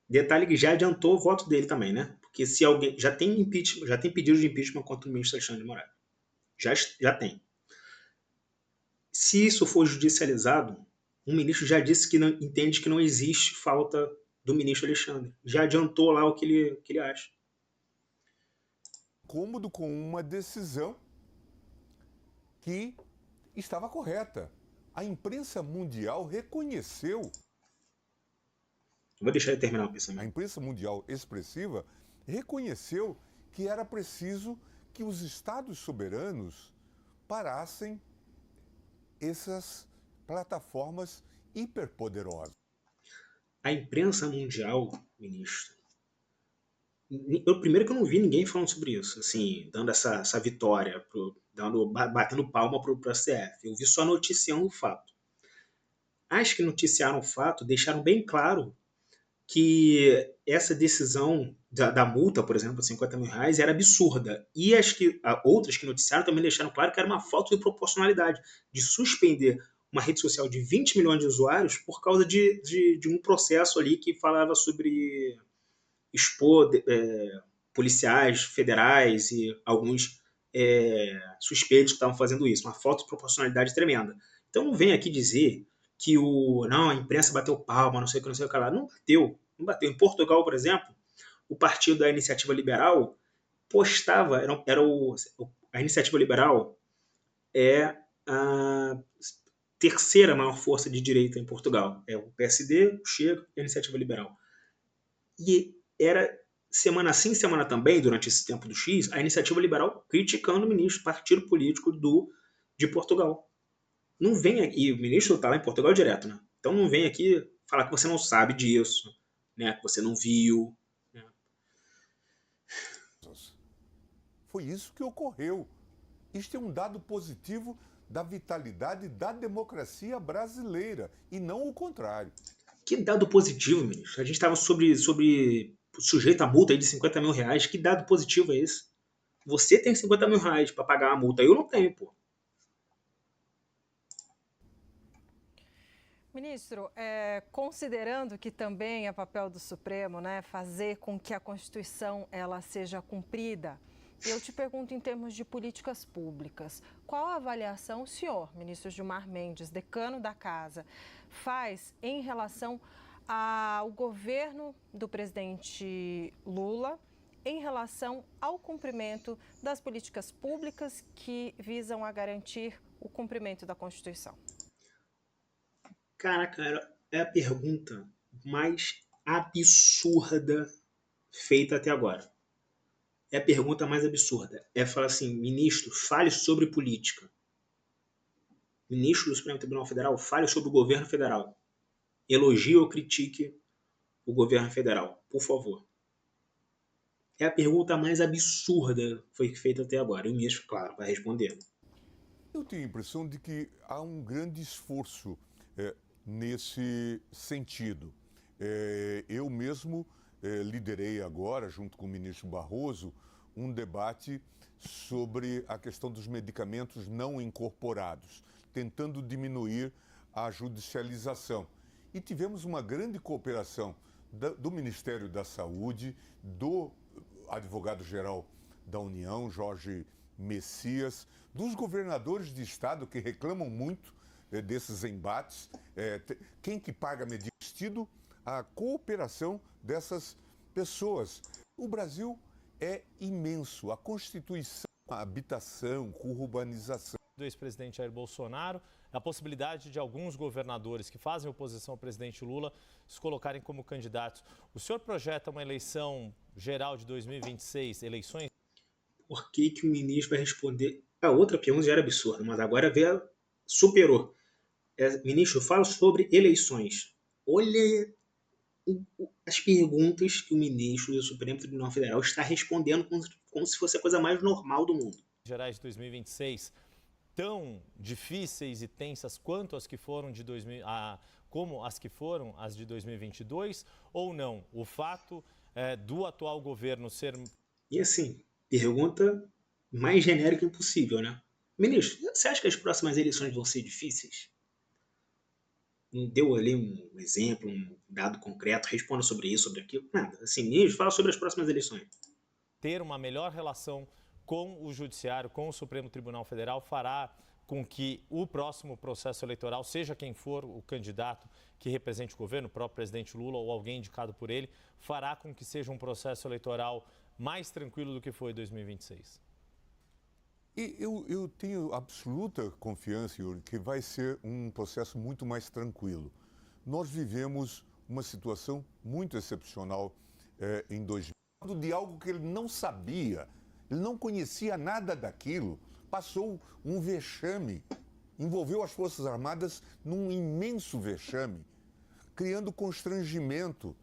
[SPEAKER 1] Detalhe que já adiantou o voto dele também, né? Porque se alguém... Já tem pedido de impeachment contra o ministro Alexandre de Moraes. Já tem. Se isso for judicializado, um ministro já disse que entende que não existe falta do ministro Alexandre. Já adiantou lá o que ele acha.
[SPEAKER 3] Cômodo com uma decisão que estava correta. A imprensa mundial reconheceu.
[SPEAKER 1] Vou deixar ele terminar o pensamento.
[SPEAKER 3] A imprensa mundial expressiva reconheceu que era preciso que os estados soberanos parassem essas plataformas hiperpoderosas.
[SPEAKER 1] A imprensa mundial, ministro, primeiro que eu não vi ninguém falando sobre isso, assim, dando essa vitória, batendo palma para o STF. Eu vi só noticiando o fato. As que noticiaram o fato deixaram bem claro que essa decisão da multa, por exemplo, de R$50 mil, era absurda. E outras que noticiaram também deixaram claro que era uma falta de proporcionalidade, de suspender uma rede social de 20 milhões de usuários por causa de um processo ali que falava sobre expor policiais federais e alguns suspeitos que estavam fazendo isso. Uma falta de proporcionalidade tremenda. Então não vem aqui dizer que a imprensa bateu palma, não sei o que lá. Não bateu. Em Portugal, por exemplo, o partido da Iniciativa Liberal postava, a Iniciativa Liberal é a terceira maior força de direita em Portugal. É o PSD, o Chega e a Iniciativa Liberal. E era semana sim, semana também, durante esse tempo do X, a Iniciativa Liberal criticando o ministro, partido político de Portugal. Não vem aqui, o ministro está lá em Portugal direto, né? Então não vem aqui falar que você não sabe disso, né? Que você não viu. Né?
[SPEAKER 3] Foi isso que ocorreu. Isto é um dado positivo da vitalidade da democracia brasileira e não o contrário.
[SPEAKER 1] Que dado positivo, ministro? A gente estava sujeito a multa aí de R$50 mil. Que dado positivo é esse? Você tem R$50 mil para pagar a multa, eu não tenho, pô.
[SPEAKER 2] Ministro, considerando que também é papel do Supremo, né, fazer com que a Constituição ela seja cumprida, eu te pergunto em termos de políticas públicas, qual a avaliação o senhor, ministro Gilmar Mendes, decano da Casa, faz em relação ao governo do presidente Lula, em relação ao cumprimento das políticas públicas que visam a garantir o cumprimento da Constituição?
[SPEAKER 1] Caraca, é a pergunta mais absurda feita até agora. É a pergunta mais absurda. É falar assim, ministro, fale sobre política. Ministro do Supremo Tribunal Federal, fale sobre o governo federal. Elogie ou critique o governo federal, por favor. É a pergunta mais absurda que foi feita até agora. E o ministro, claro, vai responder.
[SPEAKER 3] Eu tenho a impressão de que há um grande esforço nesse sentido. Eu mesmo liderei agora, junto com o ministro Barroso, um debate sobre a questão dos medicamentos não incorporados, tentando diminuir a judicialização. E tivemos uma grande cooperação do Ministério da Saúde, do advogado-geral da União, Jorge Messias, dos governadores de estado que reclamam muito desses embates. Quem que paga medido a cooperação dessas pessoas. O Brasil é imenso. A Constituição, a habitação, a urbanização.
[SPEAKER 4] Do ex-presidente Jair Bolsonaro, a possibilidade de alguns governadores que fazem oposição ao presidente Lula se colocarem como candidatos. O senhor projeta uma eleição geral de 2026, eleições?
[SPEAKER 1] Por que o ministro vai responder? A outra pergunta já era absurda, mas agora superou. Ministro, fala sobre eleições. Olha as perguntas que o ministro do Supremo Tribunal Federal está respondendo como se fosse a coisa mais normal do mundo.
[SPEAKER 4] Gerais de 2026 tão difíceis e tensas quanto as que foram como as que foram as de 2022 ou não? O fato do atual governo ser...
[SPEAKER 1] E assim, pergunta mais genérica impossível, né? Ministro, você acha que as próximas eleições vão ser difíceis? Não deu ali um exemplo, um dado concreto, responda sobre isso, sobre aquilo, nada. Assim, ministro, fala sobre as próximas eleições.
[SPEAKER 4] Ter uma melhor relação com o Judiciário, com o Supremo Tribunal Federal, fará com que o próximo processo eleitoral, seja quem for o candidato que represente o governo, o próprio presidente Lula ou alguém indicado por ele, fará com que seja um processo eleitoral mais tranquilo do que foi 2026?
[SPEAKER 3] E eu tenho absoluta confiança, Yuri, que vai ser um processo muito mais tranquilo. Nós vivemos uma situação muito excepcional em 2000, de algo que ele não sabia, ele não conhecia nada daquilo, passou um vexame, envolveu as Forças Armadas num imenso vexame, criando constrangimento,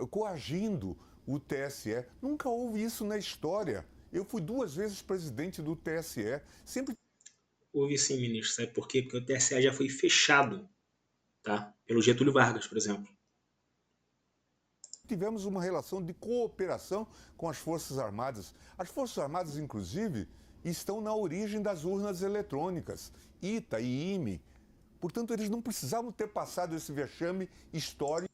[SPEAKER 3] coagindo o TSE. Nunca houve isso na história. Eu fui 2 vezes presidente do TSE, sempre...
[SPEAKER 1] Houve sim, ministro. Sabe por quê? Porque o TSE já foi fechado, tá? Pelo Getúlio Vargas, por exemplo.
[SPEAKER 3] Tivemos uma relação de cooperação com as Forças Armadas. As Forças Armadas, inclusive, estão na origem das urnas eletrônicas, ITA e IME. Portanto, eles não precisavam ter passado esse vexame histórico.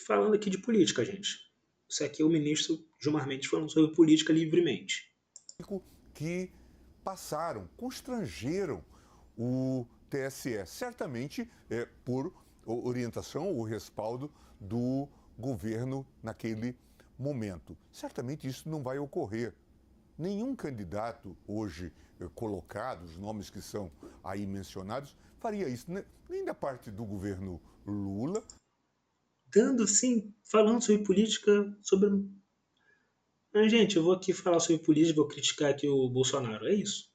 [SPEAKER 1] Falando aqui de política, gente. Isso aqui é o ministro Gilmar Mendes falando sobre política livremente.
[SPEAKER 3] Que passaram, constrangeram o TSE, certamente por orientação ou respaldo do governo naquele momento. Certamente isso não vai ocorrer. Nenhum candidato hoje colocado, os nomes que são aí mencionados, faria isso, nem da parte do governo Lula.
[SPEAKER 1] Falando sobre política, gente, eu vou aqui falar sobre política, vou criticar aqui o Bolsonaro, é isso.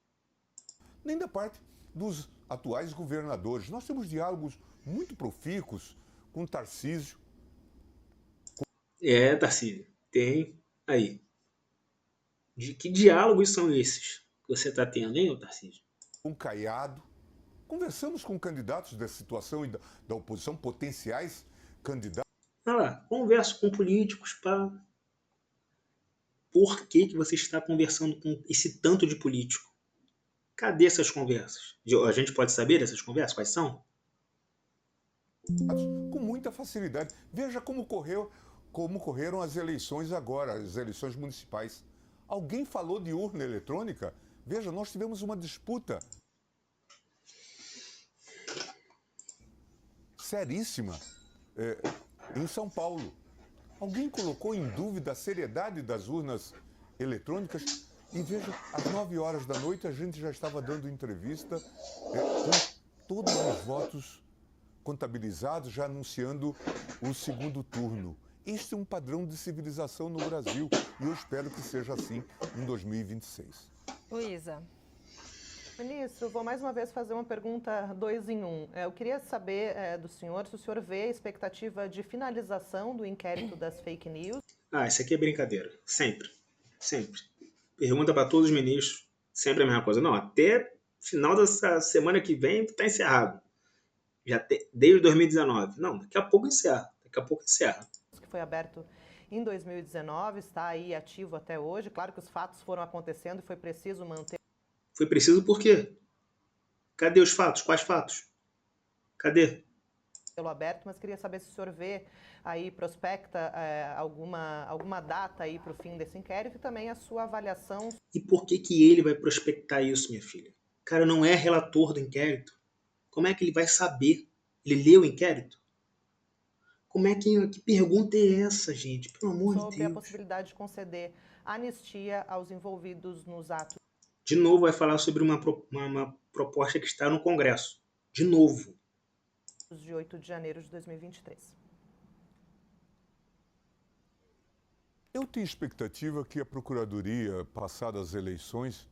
[SPEAKER 3] Nem da parte dos atuais governadores. Nós temos diálogos muito profícuos com Tarcísio.
[SPEAKER 1] Tarcísio, tem aí. De que diálogos são esses que você está tendo, hein, Tarcísio?
[SPEAKER 3] Com Caiado. Conversamos com candidatos da situação e da oposição, potenciais candidatos.
[SPEAKER 1] Olha lá, converso com políticos para... Por que você está conversando com esse tanto de político? Cadê essas conversas? A gente pode saber dessas conversas? Quais são?
[SPEAKER 3] com muita facilidade. Veja como correram as eleições agora, as eleições municipais. Alguém falou de urna eletrônica? Veja, nós tivemos uma disputa seríssima em São Paulo. Alguém colocou em dúvida a seriedade das urnas eletrônicas? E veja, às 9 horas da noite a gente já estava dando entrevista com todos os votos contabilizados, já anunciando o segundo turno. Este é um padrão de civilização no Brasil e eu espero que seja assim em 2026.
[SPEAKER 2] Luísa.
[SPEAKER 5] Ministro, vou mais uma vez fazer uma pergunta 2 em 1. Eu queria saber do senhor se o senhor vê a expectativa de finalização do inquérito das fake news.
[SPEAKER 1] Isso aqui é brincadeira. Sempre. Sempre. Pergunta para todos os ministros. Sempre a mesma coisa. Não, até final dessa semana que vem está encerrado. Desde 2019. Não, daqui a pouco encerra.
[SPEAKER 5] Que foi aberto em 2019, está aí ativo até hoje. Claro que os fatos foram acontecendo e foi preciso manter.
[SPEAKER 1] Foi preciso por quê? Cadê os fatos? Quais fatos? Cadê?
[SPEAKER 5] Pelo aberto, mas queria saber se o senhor vê aí, prospecta alguma data aí para o fim desse inquérito e também a sua avaliação.
[SPEAKER 1] E por que ele vai prospectar isso, minha filha? O cara não é relator do inquérito. Como é que ele vai saber? Ele leu o inquérito? Que pergunta é essa, gente? Pelo amor de Deus.
[SPEAKER 5] Sobre a possibilidade de conceder anistia aos envolvidos nos atos.
[SPEAKER 1] De novo vai falar sobre uma proposta que está no Congresso. De novo.
[SPEAKER 5] De 8 de janeiro de 2023.
[SPEAKER 3] Eu tenho expectativa que a Procuradoria, passadas as eleições,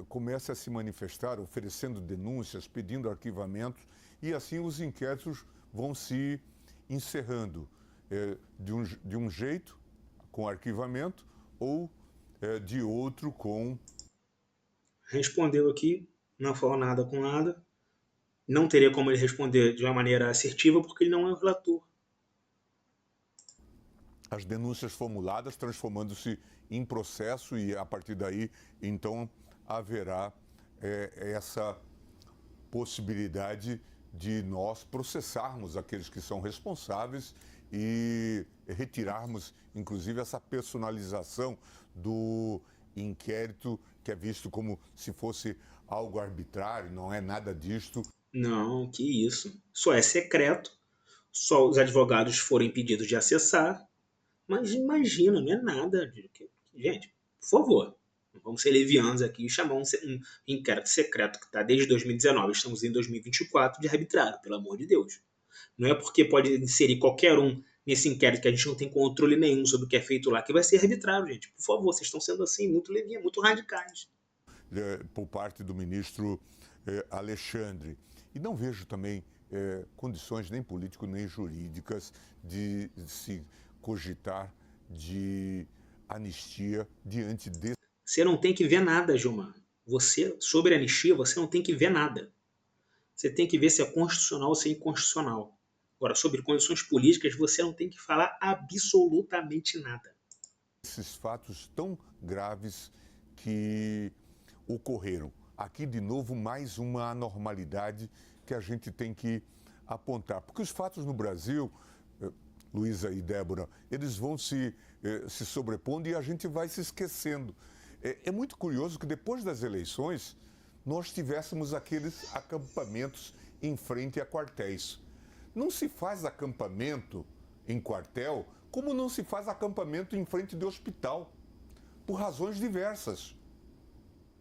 [SPEAKER 3] comece a se manifestar, oferecendo denúncias, pedindo arquivamentos, e assim os inquéritos vão se encerrando de um jeito, com arquivamento, ou de outro, com...
[SPEAKER 1] Respondeu aqui, não falou nada com nada. Não teria como ele responder de uma maneira assertiva, porque ele não é o relator.
[SPEAKER 3] As denúncias formuladas transformando-se em processo e, a partir daí, então, haverá essa possibilidade de nós processarmos aqueles que são responsáveis e retirarmos, inclusive, essa personalização do inquérito, que é visto como se fosse algo arbitrário, não é nada disto.
[SPEAKER 1] Não, que isso. Só é secreto, só os advogados foram impedidos de acessar, mas imagina, não é nada. Gente, por favor, vamos ser levianos aqui e chamar um inquérito secreto que está desde 2019, estamos em 2024, de arbitrário, pelo amor de Deus. Não é porque pode inserir qualquer um nesse inquérito que a gente não tem controle nenhum sobre o que é feito lá, que vai ser arbitrário, gente. Por favor, vocês estão sendo assim, muito levianos, muito radicais.
[SPEAKER 3] Por parte do ministro Alexandre. E não vejo também condições nem políticas nem jurídicas de se cogitar de anistia diante desse...
[SPEAKER 1] Você não tem que ver nada, Gilmar. Sobre anistia, você não tem que ver nada. Você tem que ver se é constitucional ou se é inconstitucional. Agora, sobre condições políticas, você não tem que falar absolutamente nada.
[SPEAKER 3] Esses fatos tão graves que ocorreram. Aqui, de novo, mais uma anormalidade que a gente tem que apontar. Porque os fatos no Brasil, Luísa e Débora, eles vão se sobrepondo e a gente vai se esquecendo. É muito curioso que depois das eleições nós tivéssemos aqueles acampamentos em frente a quartéis. Não se faz acampamento em quartel como não se faz acampamento em frente de hospital, por razões diversas.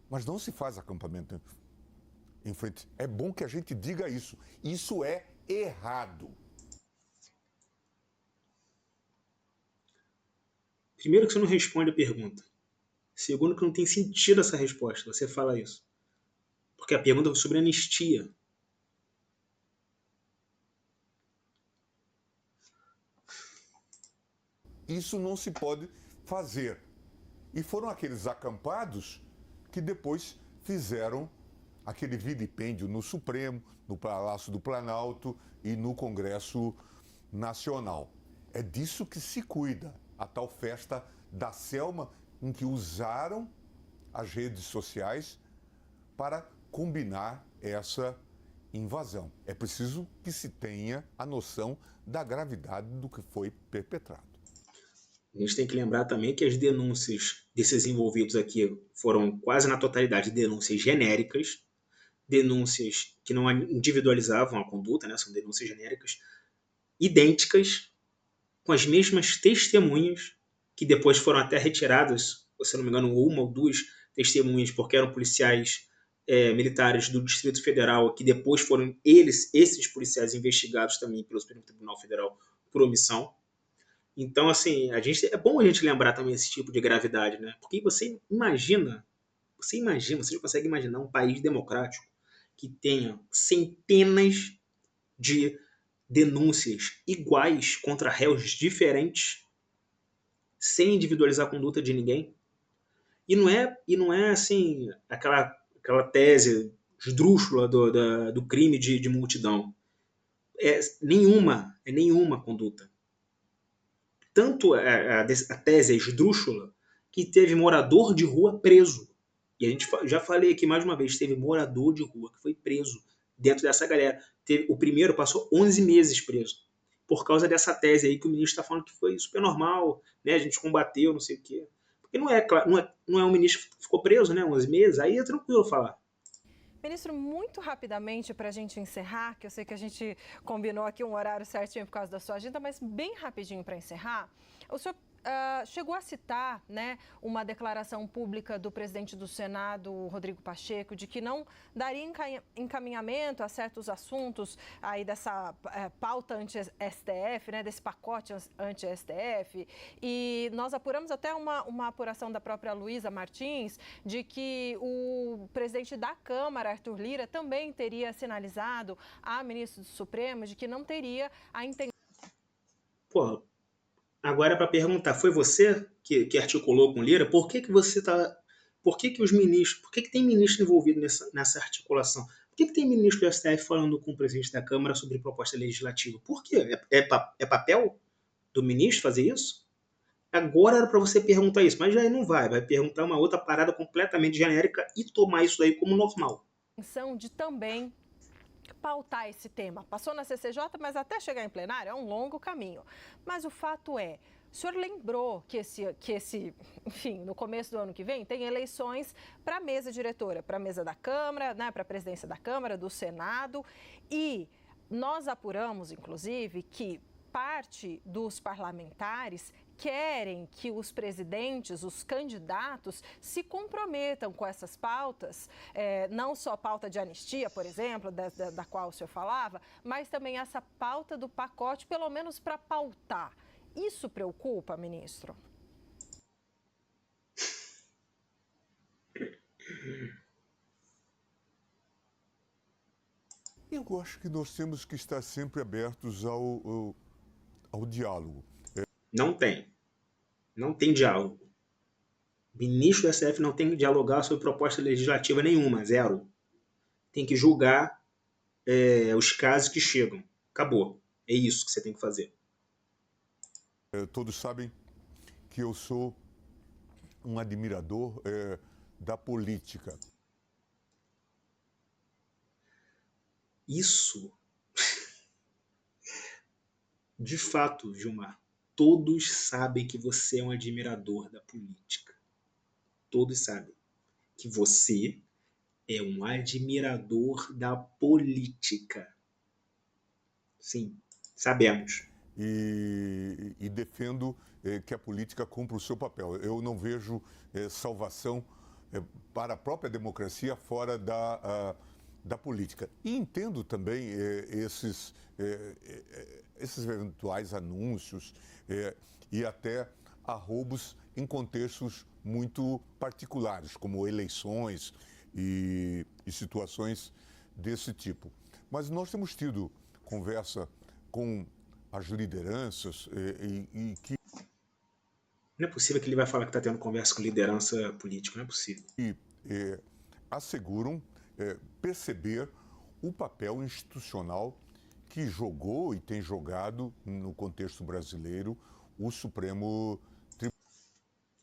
[SPEAKER 3] Mas não se faz acampamento em frente. É bom que a gente diga isso. Isso é errado.
[SPEAKER 1] Primeiro que você não responde a pergunta. Segundo que não tem sentido essa resposta, você fala isso. Porque a pergunta foi sobre anistia.
[SPEAKER 3] Isso não se pode fazer. E foram aqueles acampados que depois fizeram aquele vilipêndio no Supremo, no Palácio do Planalto e no Congresso Nacional. É disso que se cuida, a tal festa da Selma, em que usaram as redes sociais para combinar essa invasão. É preciso que se tenha a noção da gravidade do que foi perpetrado.
[SPEAKER 1] A gente tem que lembrar também que as denúncias desses envolvidos aqui foram quase na totalidade denúncias genéricas, denúncias que não individualizavam a conduta, né? São denúncias genéricas, idênticas, com as mesmas testemunhas, que depois foram até retiradas, se não me engano, uma ou duas testemunhas, porque eram policiais militares do Distrito Federal, que depois foram esses policiais investigados também pelo Supremo Tribunal Federal por omissão. Então, assim, é bom a gente lembrar também esse tipo de gravidade, né? Porque você já consegue imaginar um país democrático que tenha centenas de denúncias iguais contra réus diferentes, sem individualizar a conduta de ninguém? E não é assim, aquela tese esdrúxula do crime de multidão. É nenhuma conduta. Tanto a tese é esdrúxula que teve morador de rua preso. E a gente já falei aqui mais uma vez, teve morador de rua que foi preso dentro dessa galera. O primeiro passou 11 meses preso por causa dessa tese aí que o ministro está falando que foi super normal, né? A gente combateu, não sei o quê. Porque não é um ministro que ficou preso, né? 11 meses, aí é tranquilo falar.
[SPEAKER 2] Ministro, muito rapidamente para a gente encerrar, que eu sei que a gente combinou aqui um horário certinho por causa da sua agenda, mas bem rapidinho para encerrar, o senhor chegou a citar, né, uma declaração pública do presidente do Senado, Rodrigo Pacheco, de que não daria encaminhamento a certos assuntos aí dessa pauta anti-STF, né, desse pacote anti-STF, e nós apuramos até uma apuração da própria Luísa Martins, de que o presidente da Câmara, Arthur Lira, também teria sinalizado à ministra do Supremo de que não teria a intenção...
[SPEAKER 1] Pô, agora, para perguntar, foi você que articulou com Lira? Por que você tá? Por que os ministros? Por que tem ministro envolvido nessa articulação? Por que tem ministro do STF falando com o presidente da Câmara sobre proposta legislativa? Por quê? É papel do ministro fazer isso? Agora era para você perguntar isso, mas já não vai perguntar uma outra parada completamente genérica e tomar isso aí como normal.
[SPEAKER 2] De também pautar esse tema. Passou na CCJ, mas até chegar em plenário é um longo caminho. Mas o fato é, o senhor lembrou que enfim, no começo do ano que vem, tem eleições para a mesa diretora, para a mesa da Câmara, né, para a presidência da Câmara, do Senado, e nós apuramos, inclusive, que parte dos parlamentares querem que os presidentes, os candidatos, se comprometam com essas pautas, não só a pauta de anistia, por exemplo, da qual o senhor falava, mas também essa pauta do pacote, pelo menos para pautar. Isso preocupa, ministro?
[SPEAKER 3] Eu acho que nós temos que estar sempre abertos ao diálogo.
[SPEAKER 1] Não tem diálogo. O ministro do STF não tem que dialogar sobre proposta legislativa nenhuma, zero. Tem que julgar os casos que chegam. Acabou. É isso que você tem que fazer.
[SPEAKER 3] Todos sabem que eu sou um admirador da política.
[SPEAKER 1] Isso, de fato, Gilmar, todos sabem que você é um admirador da política. Todos sabem que você é um admirador da política. Sim, sabemos.
[SPEAKER 3] E defendo que a política cumpra o seu papel. Eu não vejo salvação para a própria democracia fora da política. E entendo também esses eventuais anúncios e até arroubos em contextos muito particulares, como eleições e situações desse tipo. Mas nós temos tido conversa com as lideranças e que...
[SPEAKER 1] Não é possível que ele vai falar que está tendo conversa com liderança política, não é possível.
[SPEAKER 3] E asseguram perceber o papel institucional que jogou e tem jogado no contexto brasileiro o Supremo Tribunal.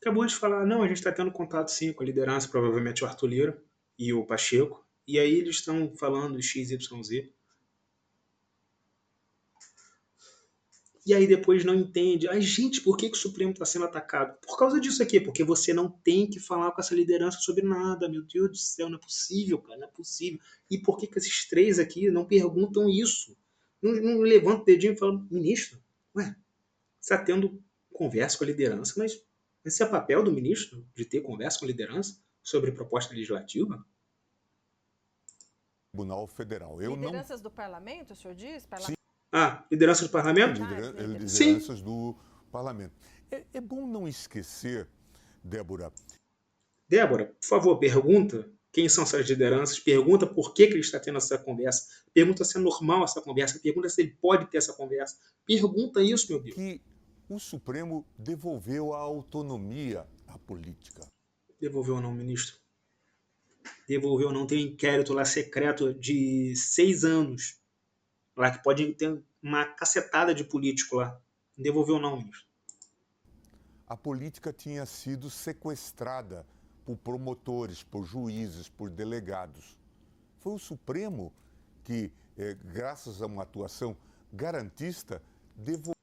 [SPEAKER 1] Acabou de falar, não, a gente está tendo contato sim com a liderança, provavelmente o Arthur Lira e o Pacheco, e aí eles estão falando XYZ. E aí depois não entende. Ai, gente, por que o Supremo está sendo atacado? Por causa disso aqui, porque você não tem que falar com essa liderança sobre nada. Meu Deus do céu, não é possível, cara, não é possível. E por que esses três aqui não perguntam isso? Não levanta o dedinho e fala, ministro, ué, você está tendo conversa com a liderança, mas esse é papel do ministro, de ter conversa com a liderança sobre proposta legislativa?
[SPEAKER 3] Tribunal Federal.
[SPEAKER 2] Lideranças do parlamento, o senhor diz?
[SPEAKER 1] Liderança do parlamento?
[SPEAKER 3] Lideranças do parlamento. É bom não esquecer, Débora.
[SPEAKER 1] Débora, por favor, pergunta quem são essas lideranças, pergunta por que ele está tendo essa conversa, pergunta se é normal essa conversa, pergunta se ele pode ter essa conversa. Pergunta isso, meu Deus.
[SPEAKER 3] Que o Supremo devolveu a autonomia à política.
[SPEAKER 1] Devolveu ou não, ministro? Devolveu ou não? Tem um inquérito lá secreto de 6 anos. Lá que pode ter uma cacetada de político lá. Devolveu ou não, ministro?
[SPEAKER 3] A política tinha sido sequestrada por promotores, por juízes, por delegados. Foi o Supremo que, graças a uma atuação garantista, devolveu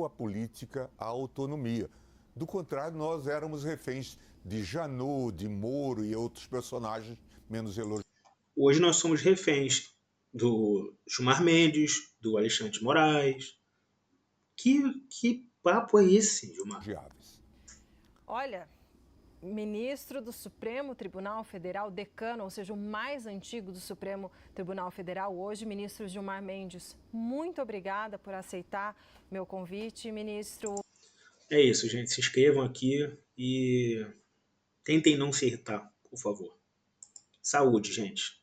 [SPEAKER 3] à política a autonomia. Do contrário, nós éramos reféns de Janot, de Moro e outros personagens menos elogiados.
[SPEAKER 1] Hoje nós somos reféns do Gilmar Mendes, do Alexandre de Moraes. Que papo é esse, Gilmar?
[SPEAKER 2] Olha, ministro do Supremo Tribunal Federal, decano, ou seja, o mais antigo do Supremo Tribunal Federal hoje, ministro Gilmar Mendes. Muito obrigada por aceitar meu convite, ministro.
[SPEAKER 1] É isso, gente. Se inscrevam aqui e tentem não se irritar, por favor. Saúde, gente.